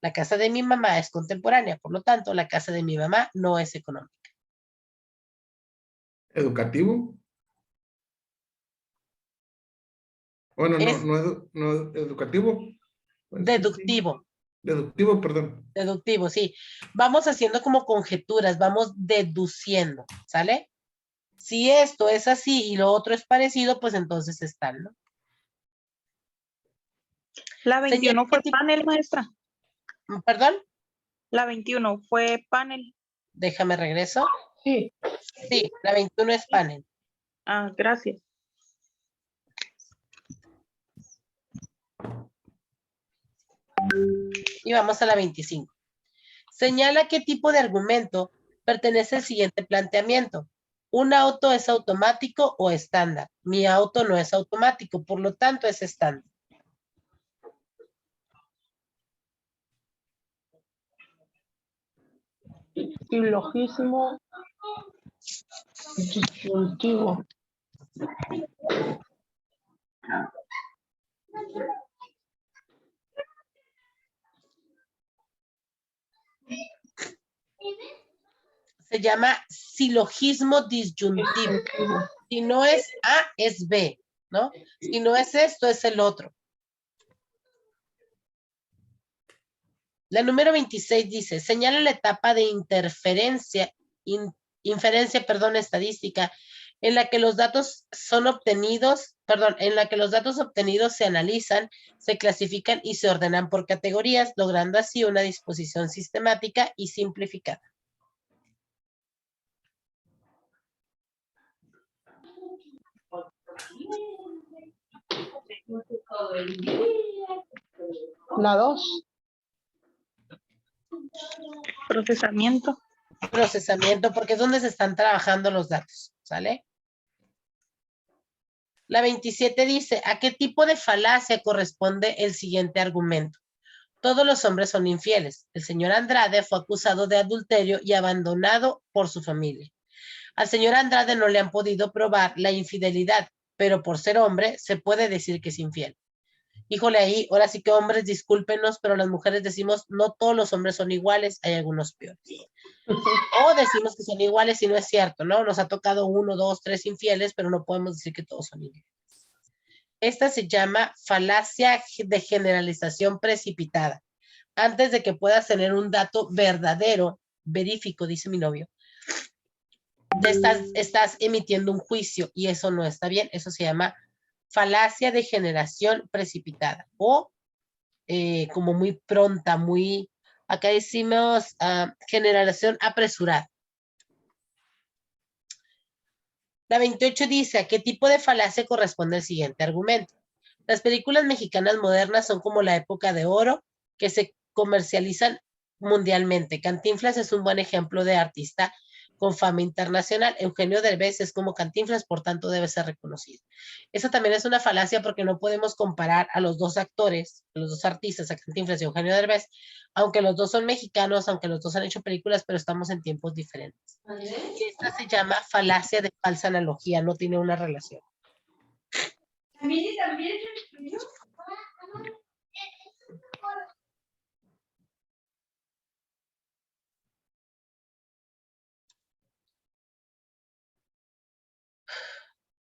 La casa de mi mamá es contemporánea, por lo tanto, la casa de mi mamá no es económica. ¿Educativo? Bueno, no educativo. Pues, deductivo. Sí. Deductivo, perdón. Deductivo, sí. Vamos haciendo como conjeturas, vamos deduciendo, ¿sale? Si esto es así y lo otro es parecido, pues entonces están, ¿no? La 21 fue panel, maestra. ¿Perdón? La 21 fue panel. Déjame regreso. Sí. Sí, la 21 es panel. Ah, gracias. Y vamos a la 25. Señala qué tipo de argumento pertenece al siguiente planteamiento. Un auto es automático o estándar. Mi auto no es automático, por lo tanto es estándar. Silogismo disyuntivo. Se llama silogismo disyuntivo. Si no es A, es B, ¿no? Si no es esto, es el otro. La número 26 dice, señala la etapa de inferencia, estadística, en la que los datos son obtenidos, en la que los datos obtenidos se analizan, se clasifican y se ordenan por categorías, logrando así una disposición sistemática y simplificada. La 2. Procesamiento. Procesamiento, porque es donde se están trabajando los datos, ¿sale? La 27 dice, ¿a qué tipo de falacia corresponde el siguiente argumento? Todos los hombres son infieles. El señor Andrade fue acusado de adulterio y abandonado por su familia. Al señor Andrade no le han podido probar la infidelidad, pero por ser hombre se puede decir que es infiel. Híjole ahí, ahora sí que hombres, discúlpenos, pero las mujeres decimos, no todos los hombres son iguales, hay algunos peores. O decimos que son iguales y no es cierto, ¿no? Nos ha tocado 1, 2, 3 infieles, pero no podemos decir que todos son iguales. Esta se llama falacia de generalización precipitada. Antes de que puedas tener un dato verdadero, verífico, dice mi novio, estás emitiendo un juicio y eso no está bien. Eso se llama falacia de generación precipitada o como muy pronta, muy, acá decimos generación apresurada. La 28 dice, ¿a qué tipo de falacia corresponde el siguiente argumento? Las películas mexicanas modernas son como la época de oro que se comercializan mundialmente. Cantinflas es un buen ejemplo de artista con fama internacional. Eugenio Derbez es como Cantinflas, por tanto debe ser reconocido. Eso también es una falacia porque no podemos comparar a los dos actores, a los dos artistas, a Cantinflas y Eugenio Derbez, aunque los dos son mexicanos, aunque los dos han hecho películas, pero estamos en tiempos diferentes. Y esta se llama falacia de falsa analogía, no tiene una relación.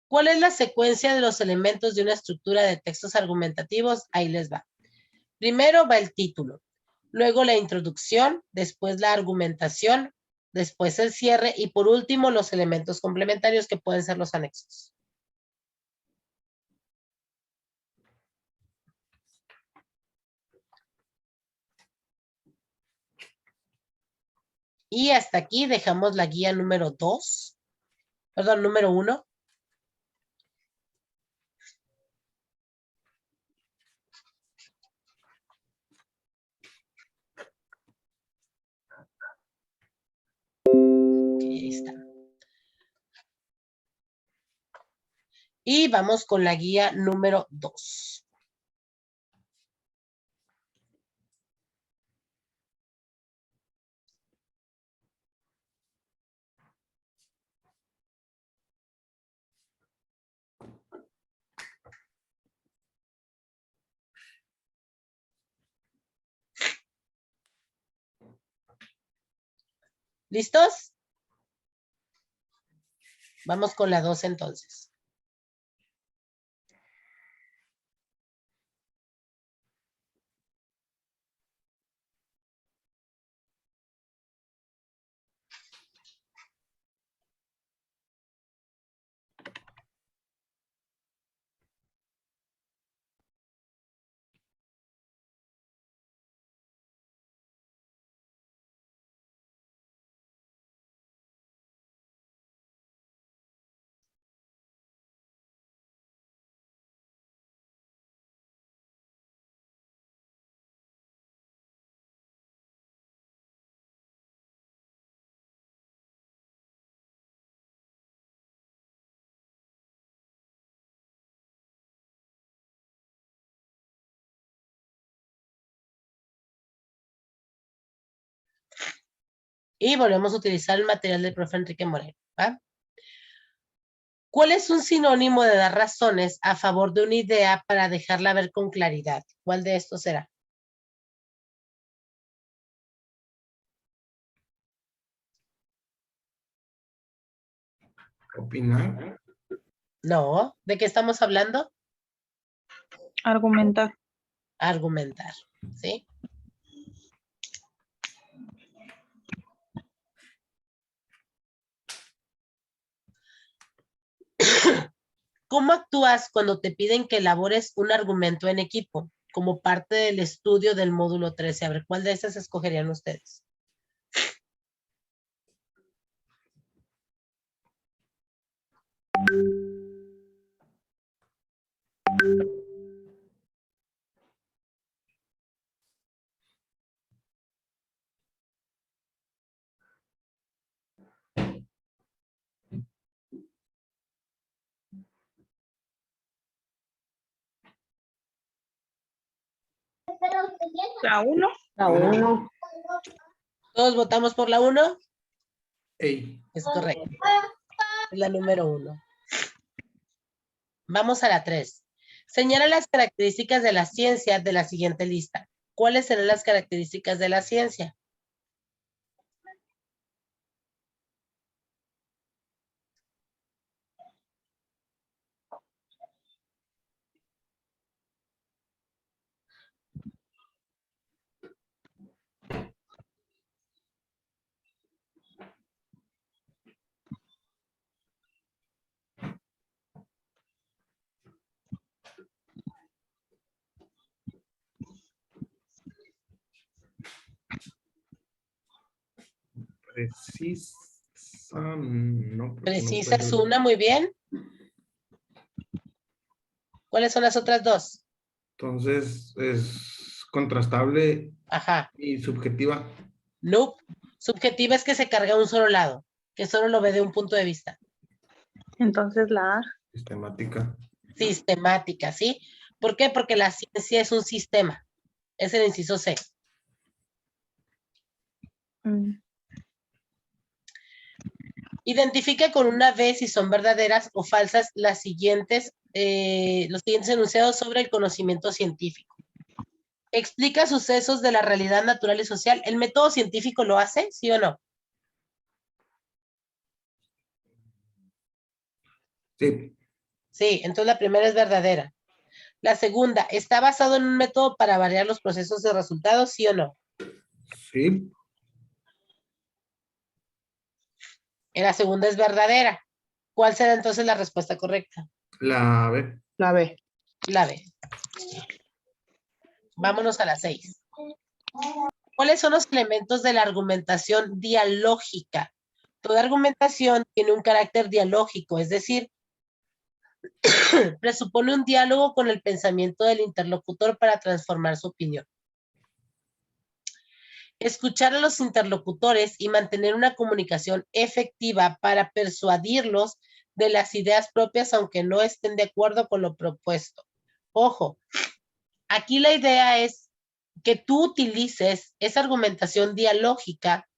¿Cuál es la secuencia de los elementos de una estructura de textos argumentativos? Ahí les va. Primero va el título, luego la introducción, después la argumentación, después el cierre y por último los elementos complementarios que pueden ser los anexos. Y hasta aquí dejamos la guía número 2, perdón, número 1. Ahí está. Y vamos con la guía número 2. ¿Listos? Vamos con la 2 entonces. Y volvemos a utilizar el material del profe Enrique Moreno, ¿va? ¿Cuál es un sinónimo de dar razones a favor de una idea para dejarla ver con claridad? ¿Cuál de estos será? Opinar. No. ¿De qué estamos hablando? Argumentar. Argumentar, ¿sí? ¿Cómo actúas cuando te piden que elabores un argumento en equipo como parte del estudio del módulo 13? A ver, ¿cuál de esas escogerían ustedes? La 1. La 1. ¿Todos votamos por la 1? Ey. Es correcto. Es la número 1. Vamos a la 3. Señala las características de la ciencia de la siguiente lista. ¿Cuáles serán las características de la ciencia? Precisa. No, porque Precisa no es puede- una, muy bien. ¿Cuáles son las otras dos? Entonces es contrastable Ajá. y subjetiva. Nope. Subjetiva es que se carga a un solo lado, que solo lo ve de un punto de vista. Entonces la A. Sistemática. Sistemática, ¿sí? ¿Por qué? Porque la ciencia es un sistema. Es el inciso C. Identifica con una V si son verdaderas o falsas los siguientes enunciados sobre el conocimiento científico. Explica sucesos de la realidad natural y social. ¿El método científico lo hace? ¿Sí o no? Sí. Sí, entonces la primera es verdadera. La segunda, ¿está basado en un método para variar los procesos de resultados? ¿Sí o no? Sí. La segunda es verdadera. ¿Cuál será entonces la respuesta correcta? La B. La B. La B. Vámonos a la 6. ¿Cuáles son los elementos de la argumentación dialógica? Toda argumentación tiene un carácter dialógico, es decir, presupone un diálogo con el pensamiento del interlocutor para transformar su opinión. Escuchar a los interlocutores y mantener una comunicación efectiva para persuadirlos de las ideas propias, aunque no estén de acuerdo con lo propuesto. Ojo, aquí la idea es que tú utilices esa argumentación dialógica,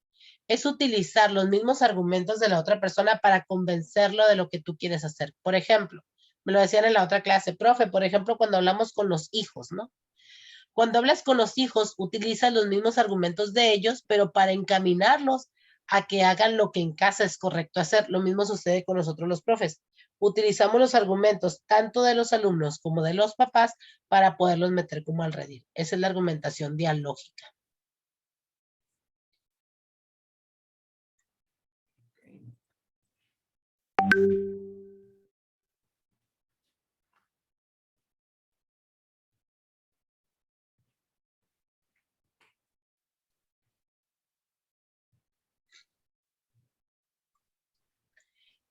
es utilizar los mismos argumentos de la otra persona para convencerlo de lo que tú quieres hacer. Por ejemplo, me lo decían en la otra clase, profe, por ejemplo, cuando hablamos con los hijos, ¿no? Cuando hablas con los hijos, utilizas los mismos argumentos de ellos, pero para encaminarlos a que hagan lo que en casa es correcto hacer. Lo mismo sucede con nosotros los profes. Utilizamos los argumentos tanto de los alumnos como de los papás para poderlos meter como al redil. Esa es la argumentación dialógica.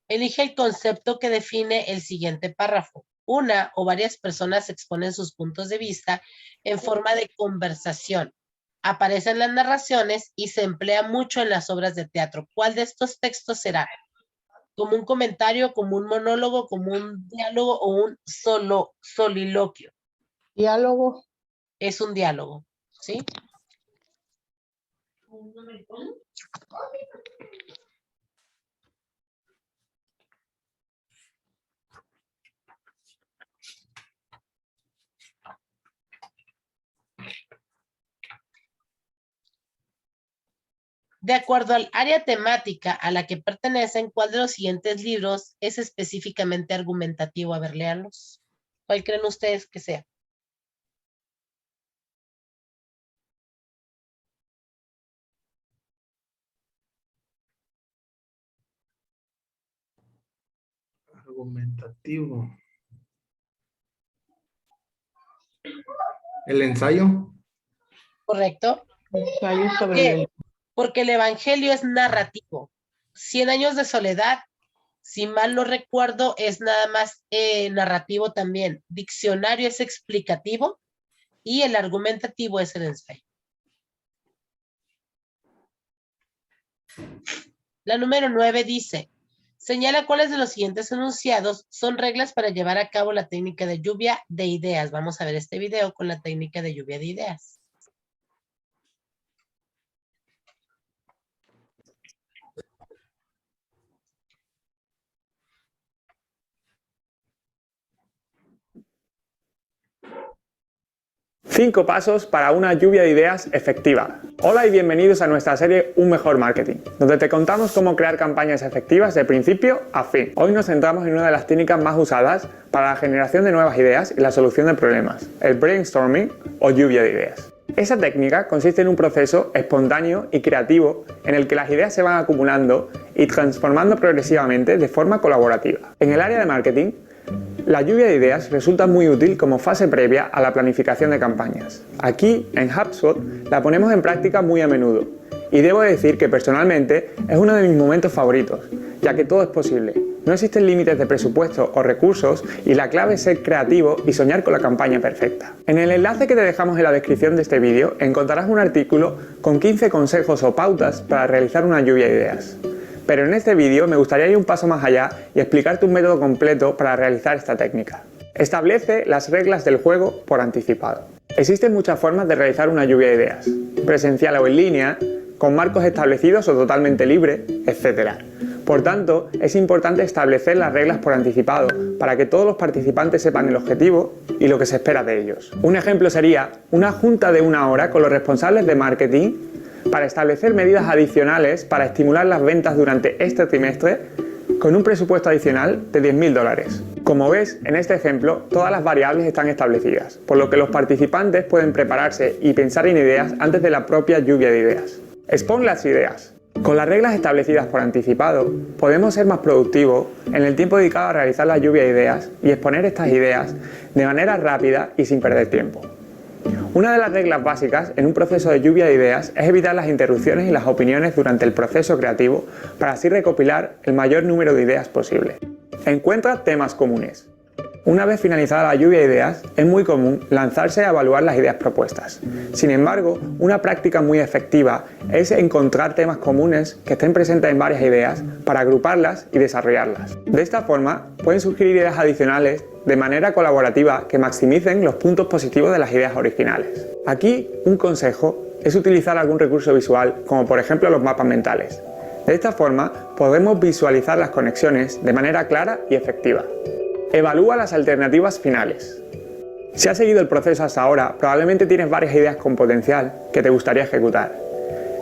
Elige el concepto que define el siguiente párrafo. Una o varias personas exponen sus puntos de vista en forma de conversación. Aparece en las narraciones y se emplea mucho en las obras de teatro. ¿Cuál de estos textos será? ¿Como un comentario, como un monólogo, como un diálogo o un soliloquio? Diálogo. Es un diálogo, ¿sí? De acuerdo al área temática a la que pertenecen, ¿cuál de los siguientes libros es específicamente argumentativo? A ver, léanlos. ¿Cuál creen ustedes que sea? Argumentativo. ¿El ensayo? ¿Correcto? Ensayo ¿Por sobre qué? Porque el Evangelio es narrativo. 100 años de soledad, si mal no recuerdo, es nada más narrativo también. Diccionario es explicativo y el argumentativo es el ensayo. La número 9 dice, señala cuáles de los siguientes enunciados son reglas para llevar a cabo la técnica de lluvia de ideas. Vamos a ver este video con la técnica de lluvia de ideas. Cinco pasos para una lluvia de ideas efectiva. Hola y bienvenidos a nuestra serie Un Mejor Marketing, donde te contamos cómo crear campañas efectivas de principio a fin. Hoy nos centramos en una de las técnicas más usadas para la generación de nuevas ideas y la solución de problemas, el brainstorming o lluvia de ideas. Esa técnica consiste en un proceso espontáneo y creativo en el que las ideas se van acumulando y transformando progresivamente de forma colaborativa. En el área de marketing, la lluvia de ideas resulta muy útil como fase previa a la planificación de campañas. Aquí, en HubSpot, la ponemos en práctica muy a menudo. Y debo decir que personalmente es uno de mis momentos favoritos, ya que todo es posible. No existen límites de presupuesto o recursos y la clave es ser creativo y soñar con la campaña perfecta. En el enlace que te dejamos en la descripción de este vídeo encontrarás un artículo con 15 consejos o pautas para realizar una lluvia de ideas. Pero en este vídeo me gustaría ir un paso más allá y explicarte un método completo para realizar esta técnica. Establece las reglas del juego por anticipado. Existen muchas formas de realizar una lluvia de ideas, presencial o en línea, con marcos establecidos o totalmente libre, etc. Por tanto, es importante establecer las reglas por anticipado para que todos los participantes sepan el objetivo y lo que se espera de ellos. Un ejemplo sería una junta de 1 hora con los responsables de marketing para establecer medidas adicionales para estimular las ventas durante este trimestre con un presupuesto adicional de $10.000. Como ves, en este ejemplo, todas las variables están establecidas, por lo que los participantes pueden prepararse y pensar en ideas antes de la propia lluvia de ideas. Expon las ideas. Con las reglas establecidas por anticipado, podemos ser más productivos en el tiempo dedicado a realizar la lluvia de ideas y exponer estas ideas de manera rápida y sin perder tiempo. Una de las reglas básicas en un proceso de lluvia de ideas es evitar las interrupciones y las opiniones durante el proceso creativo para así recopilar el mayor número de ideas posible. Encuentra temas comunes. Una vez finalizada la lluvia de ideas, es muy común lanzarse a evaluar las ideas propuestas. Sin embargo, una práctica muy efectiva es encontrar temas comunes que estén presentes en varias ideas para agruparlas y desarrollarlas. De esta forma, pueden surgir ideas adicionales de manera colaborativa que maximicen los puntos positivos de las ideas originales. Aquí, un consejo es utilizar algún recurso visual, como por ejemplo los mapas mentales. De esta forma, podemos visualizar las conexiones de manera clara y efectiva. Evalúa las alternativas finales. Si has seguido el proceso hasta ahora, probablemente tienes varias ideas con potencial que te gustaría ejecutar.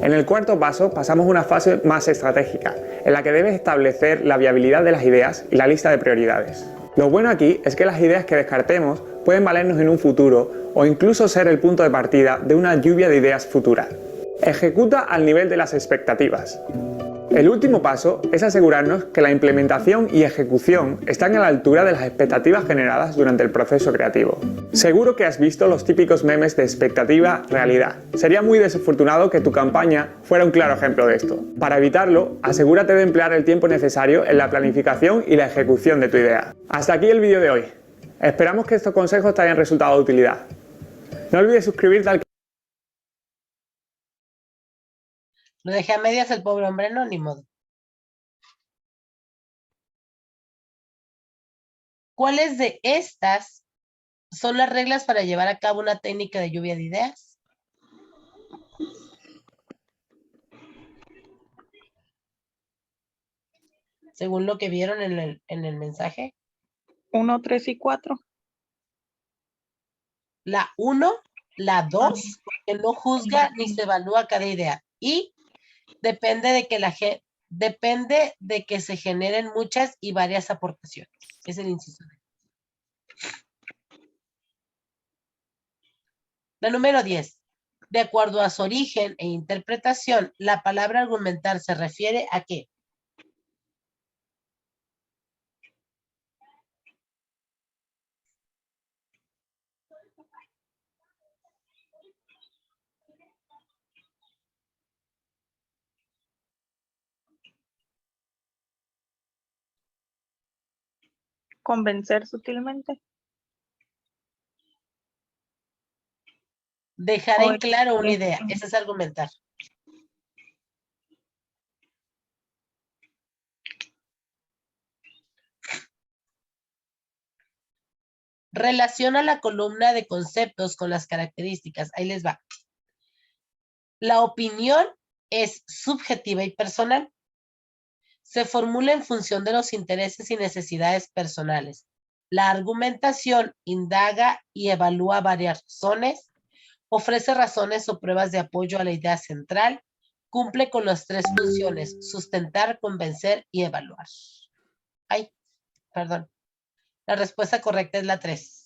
En el cuarto paso pasamos a una fase más estratégica, en la que debes establecer la viabilidad de las ideas y la lista de prioridades. Lo bueno aquí es que las ideas que descartemos pueden valernos en un futuro o incluso ser el punto de partida de una lluvia de ideas futura. Ejecuta al nivel de las expectativas. El último paso es asegurarnos que la implementación y ejecución están a la altura de las expectativas generadas durante el proceso creativo. Seguro que has visto los típicos memes de expectativa-realidad. Sería muy desafortunado que tu campaña fuera un claro ejemplo de esto. Para evitarlo, asegúrate de emplear el tiempo necesario en la planificación y la ejecución de tu idea. Hasta aquí el vídeo de hoy. Esperamos que estos consejos te hayan resultado de utilidad. No olvides suscribirte al canal. Lo dejé a medias el pobre hombre, no, ni modo. ¿Cuáles de estas son las reglas para llevar a cabo una técnica de lluvia de ideas? según lo que vieron en el mensaje. 1, 3 y 4. La 1, la 2, porque no juzga ni se evalúa cada idea. Y depende de que se generen muchas y varias aportaciones. Es el inciso D. La número 10. De acuerdo a su origen e interpretación, la palabra argumentar se refiere a ¿qué? Convencer sutilmente. Dejar en claro una idea. Eso es argumentar. Relaciona la columna de conceptos con las características. Ahí les va. La opinión es subjetiva y personal. Se formula en función de los intereses y necesidades personales. La argumentación indaga y evalúa varias razones, ofrece razones o pruebas de apoyo a la idea central, cumple con las 3 funciones: sustentar, convencer y evaluar. Ay, perdón. La respuesta correcta es la 3.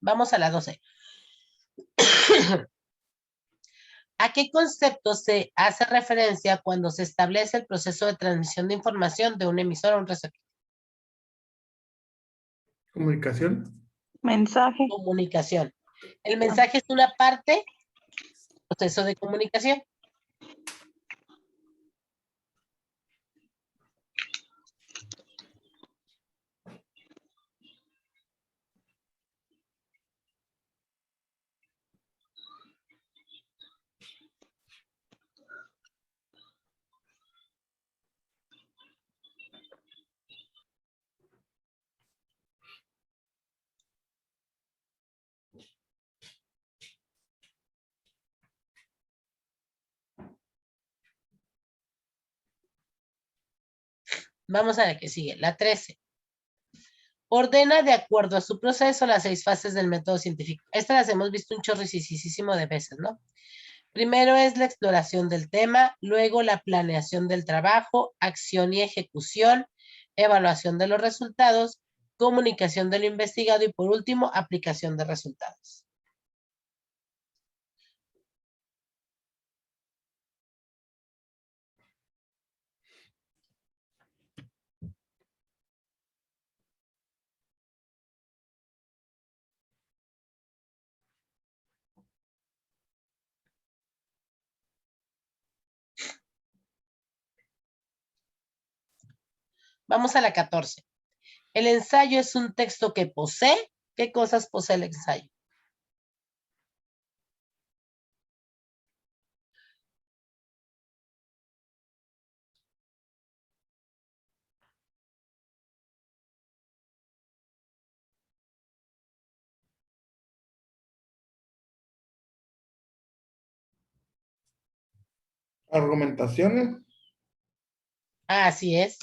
Vamos a la 12. ¿A qué concepto se hace referencia cuando se establece el proceso de transmisión de información de un emisor a un receptor? Comunicación. Mensaje. Comunicación. El mensaje es una parte del proceso de comunicación. Vamos a la que sigue, la 13. Ordena de acuerdo a su proceso las 6 fases del método científico. Estas las hemos visto un chorricisísimo de veces, ¿no? Primero es la exploración del tema, luego la planeación del trabajo, acción y ejecución, evaluación de los resultados, comunicación de lo investigado y por último, aplicación de resultados. Vamos a la 14. El ensayo es un texto que posee. ¿Qué cosas posee el ensayo? Argumentaciones. Así es.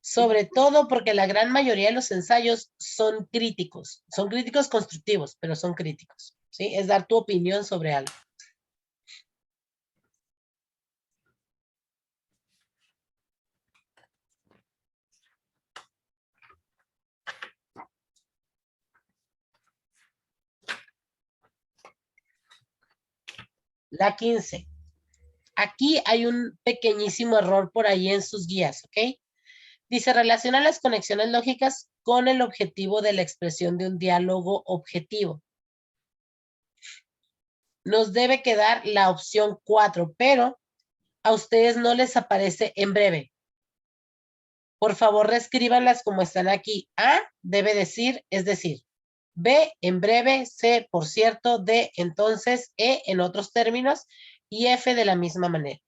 Sobre todo porque la gran mayoría de los ensayos son críticos. Son críticos constructivos, pero son críticos. ¿Sí? Es dar tu opinión sobre algo. La 15. Aquí hay un pequeñísimo error por ahí en sus guías, ¿ok? Dice, relaciona las conexiones lógicas con el objetivo de la expresión de un diálogo objetivo. Nos debe quedar la opción 4, pero a ustedes no les aparece en breve. Por favor, reescríbanlas como están aquí. A debe decir, es decir. B, en breve, C, por cierto, D, entonces, E, en otros términos, y F de la misma manera.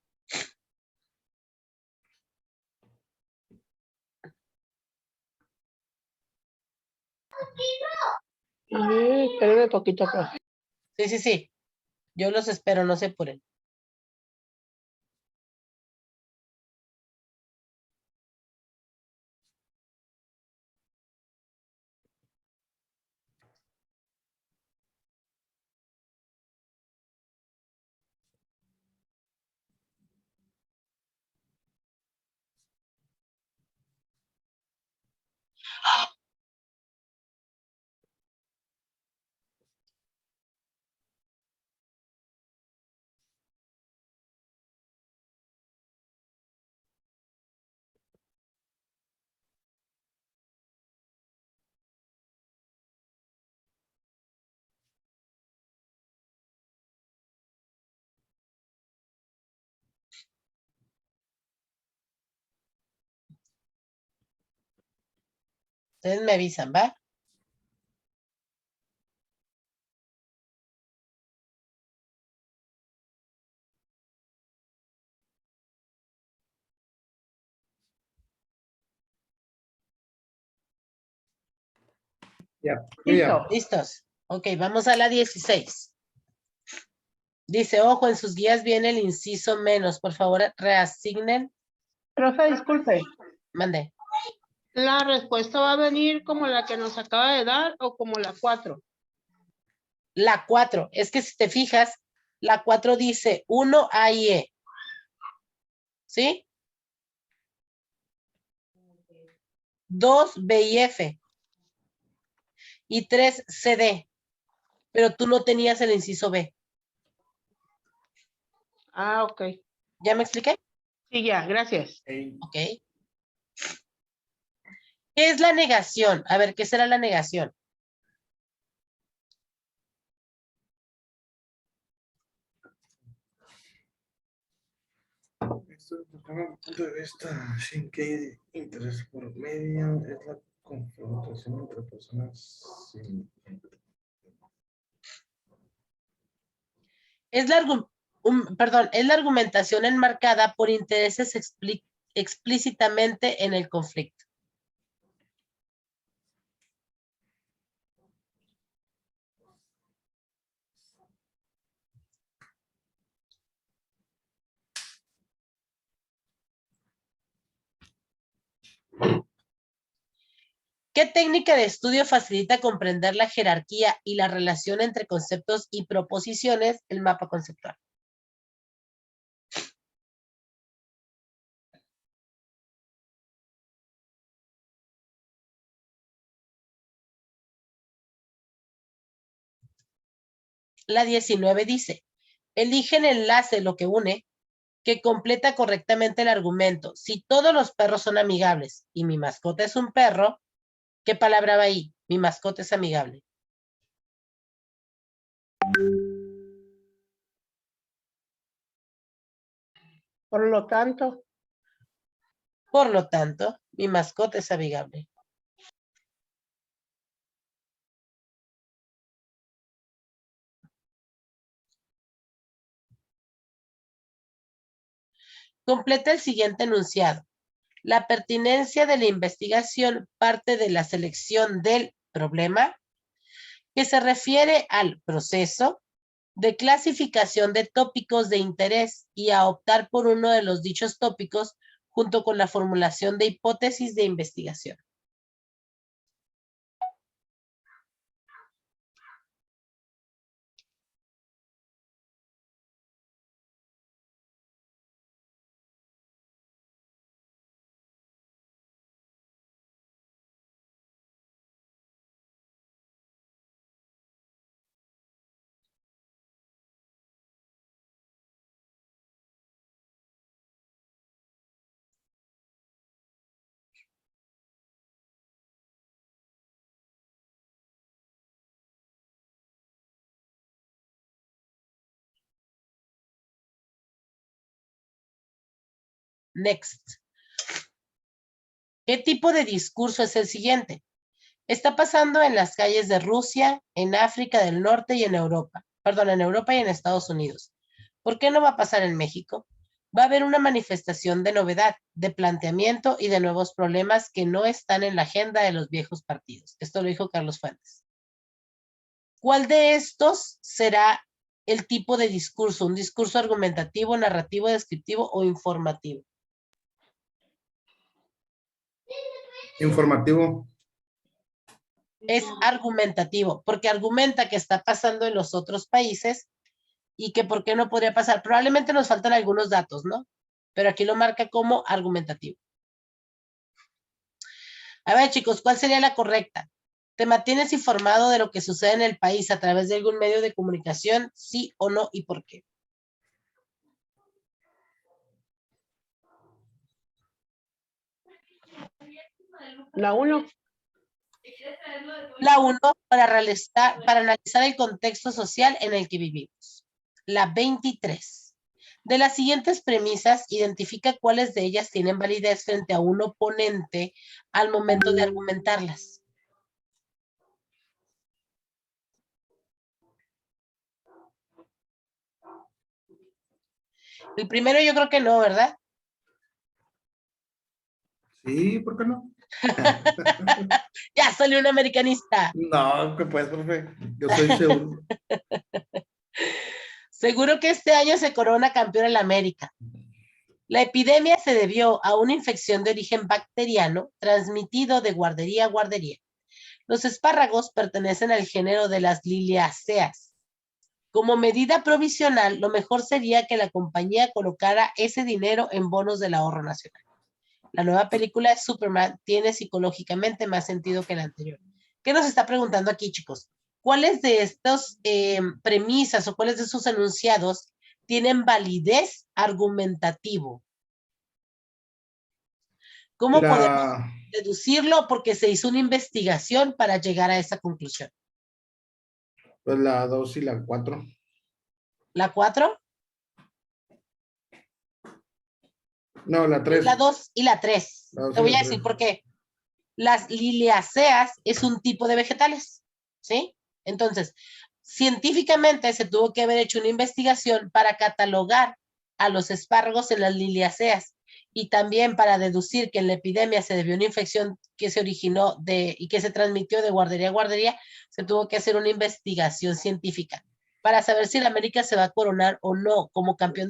Espérame poquito, profe. Sí, sí, sí. Yo los espero, no se apuren. Ustedes me avisan, ¿va? Ya. ¿Listos? Ok, vamos a la 16. Dice, ojo, en sus guías viene el inciso menos. Por favor, reasignen. Profe, disculpe. Mande. ¿La respuesta va a venir como la que nos acaba de dar o como la 4? La 4. Es que si te fijas, la 4 dice 1 A y E. ¿Sí? 2 B y F. Y 3 C, D. Pero tú no tenías el inciso B. Ah, ok. ¿Ya me expliqué? Sí, ya, gracias. Ok. ¿Qué es la negación? A ver, ¿qué será la negación? Esto desde un punto de vista sin que interés por medio es la confrontación entre personas sin... Es la, es la argumentación enmarcada por intereses explícitamente en el conflicto. ¿Qué técnica de estudio facilita comprender la jerarquía y la relación entre conceptos y proposiciones? El mapa conceptual. La 19 dice, elige el enlace, lo que une, que completa correctamente el argumento. Si todos los perros son amigables y mi mascota es un perro, ¿qué palabra va ahí? Mi mascota es amigable. Por lo tanto. Por lo tanto, mi mascota es amigable. Completa el siguiente enunciado. La pertinencia de la investigación parte de la selección del problema, que se refiere al proceso de clasificación de tópicos de interés y a optar por uno de los dichos tópicos junto con la formulación de hipótesis de investigación. Next. ¿Qué tipo de discurso es el siguiente? Está pasando en las calles de Rusia, en África del Norte y en Europa. Perdón, en Europa y en Estados Unidos. ¿Por qué no va a pasar en México? Va a haber una manifestación de novedad, de planteamiento y de nuevos problemas que no están en la agenda de los viejos partidos. Esto lo dijo Carlos Fuentes. ¿Cuál de estos será el tipo de discurso? ¿Un discurso argumentativo, narrativo, descriptivo o informativo? Informativo. Es argumentativo, porque argumenta que está pasando en los otros países y que por qué no podría pasar. Probablemente nos faltan algunos datos, ¿no? Pero aquí lo marca como argumentativo. A ver, chicos, ¿cuál sería la correcta? ¿Te mantienes informado de lo que sucede en el país a través de algún medio de comunicación? ¿Sí o no? ¿Y por qué? La 1. La 1, para analizar el contexto social en el que vivimos. La 23. De las siguientes premisas, identifica cuáles de ellas tienen validez frente a un oponente al momento de argumentarlas. El primero yo creo que no, ¿verdad? Sí, ¿por qué no? Ya salió un americanista. No, que pues, profe. Yo soy seguro. Seguro que este año se corona campeón en la América. La epidemia se debió a una infección de origen bacteriano transmitido de guardería a guardería. Los espárragos pertenecen al género de las liliaceas. Como medida provisional, lo mejor sería que la compañía colocara ese dinero en bonos del ahorro nacional. La nueva película de Superman tiene psicológicamente más sentido que la anterior. ¿Qué nos está preguntando aquí, chicos? ¿Cuáles de estas premisas o cuáles de esos enunciados tienen validez argumentativo? ¿Cómo podemos deducirlo? Porque se hizo una investigación para llegar a esa conclusión. Pues la 2 y la 4. ¿La 4? No, la 3. La 2 y la 3. Te voy a decir por qué. Las liliaceas es un tipo de vegetales, ¿sí? Entonces, científicamente se tuvo que haber hecho una investigación para catalogar a los espárragos en las liliaceas y también para deducir que en la epidemia se debió a una infección que se originó y que se transmitió de guardería a guardería, se tuvo que hacer una investigación científica para saber si la América se va a coronar o no como campeón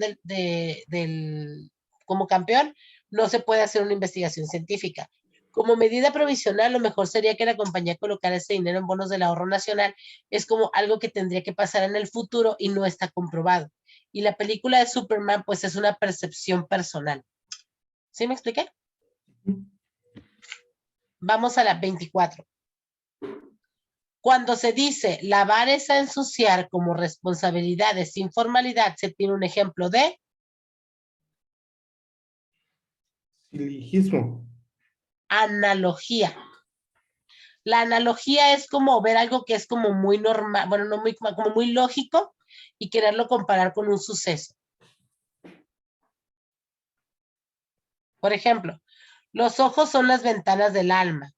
como campeón. No se puede hacer una investigación científica. Como medida provisional, lo mejor sería que la compañía colocara ese dinero en bonos del ahorro nacional. Es como algo que tendría que pasar en el futuro y no está comprobado. Y la película de Superman, pues es una percepción personal. ¿Sí me expliqué? Vamos a la 24. Cuando se dice lavar es a ensuciar como responsabilidad es informalidad, se tiene un ejemplo de Siligismo. Analogía. La analogía es como ver algo que es como muy normal, bueno, no muy, como muy lógico y quererlo comparar con un suceso. Por ejemplo, los ojos son las ventanas del alma.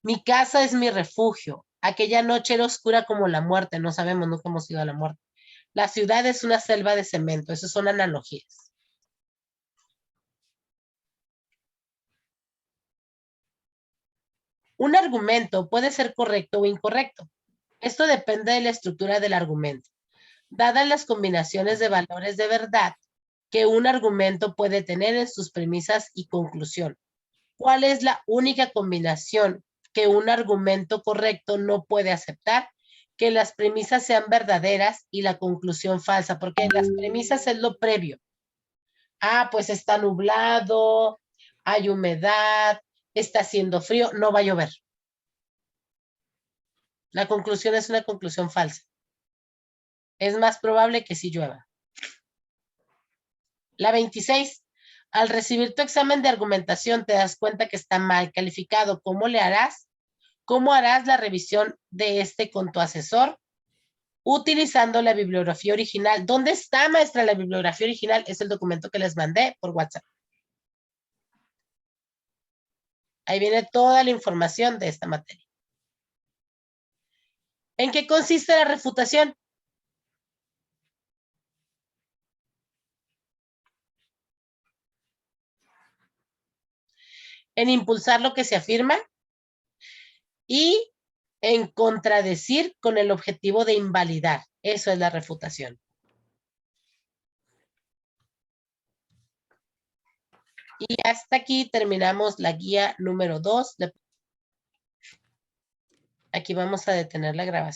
Mi casa es mi refugio. Aquella noche era oscura como la muerte. No sabemos, nunca hemos ido a la muerte. La ciudad es una selva de cemento. Esas son analogías. Un argumento puede ser correcto o incorrecto. Esto depende de la estructura del argumento. Dadas las combinaciones de valores de verdad que un argumento puede tener en sus premisas y conclusión. ¿Cuál es la única combinación que un argumento correcto no puede aceptar? Que las premisas sean verdaderas y la conclusión falsa, porque las premisas es lo previo. Ah, pues está nublado, hay humedad, está haciendo frío, no va a llover. La conclusión es una conclusión falsa. Es más probable que sí llueva. La 26. Al recibir tu examen de argumentación te das cuenta que está mal calificado. ¿Cómo le harás? ¿Cómo harás la revisión de este con tu asesor? Utilizando la bibliografía original. ¿Dónde está, maestra, la bibliografía original? Es el documento que les mandé por WhatsApp. Ahí viene toda la información de esta materia. ¿En qué consiste la refutación? En impulsar lo que se afirma y en contradecir con el objetivo de invalidar. Eso es la refutación. Y hasta aquí terminamos la guía número 2. Aquí vamos a detener la grabación.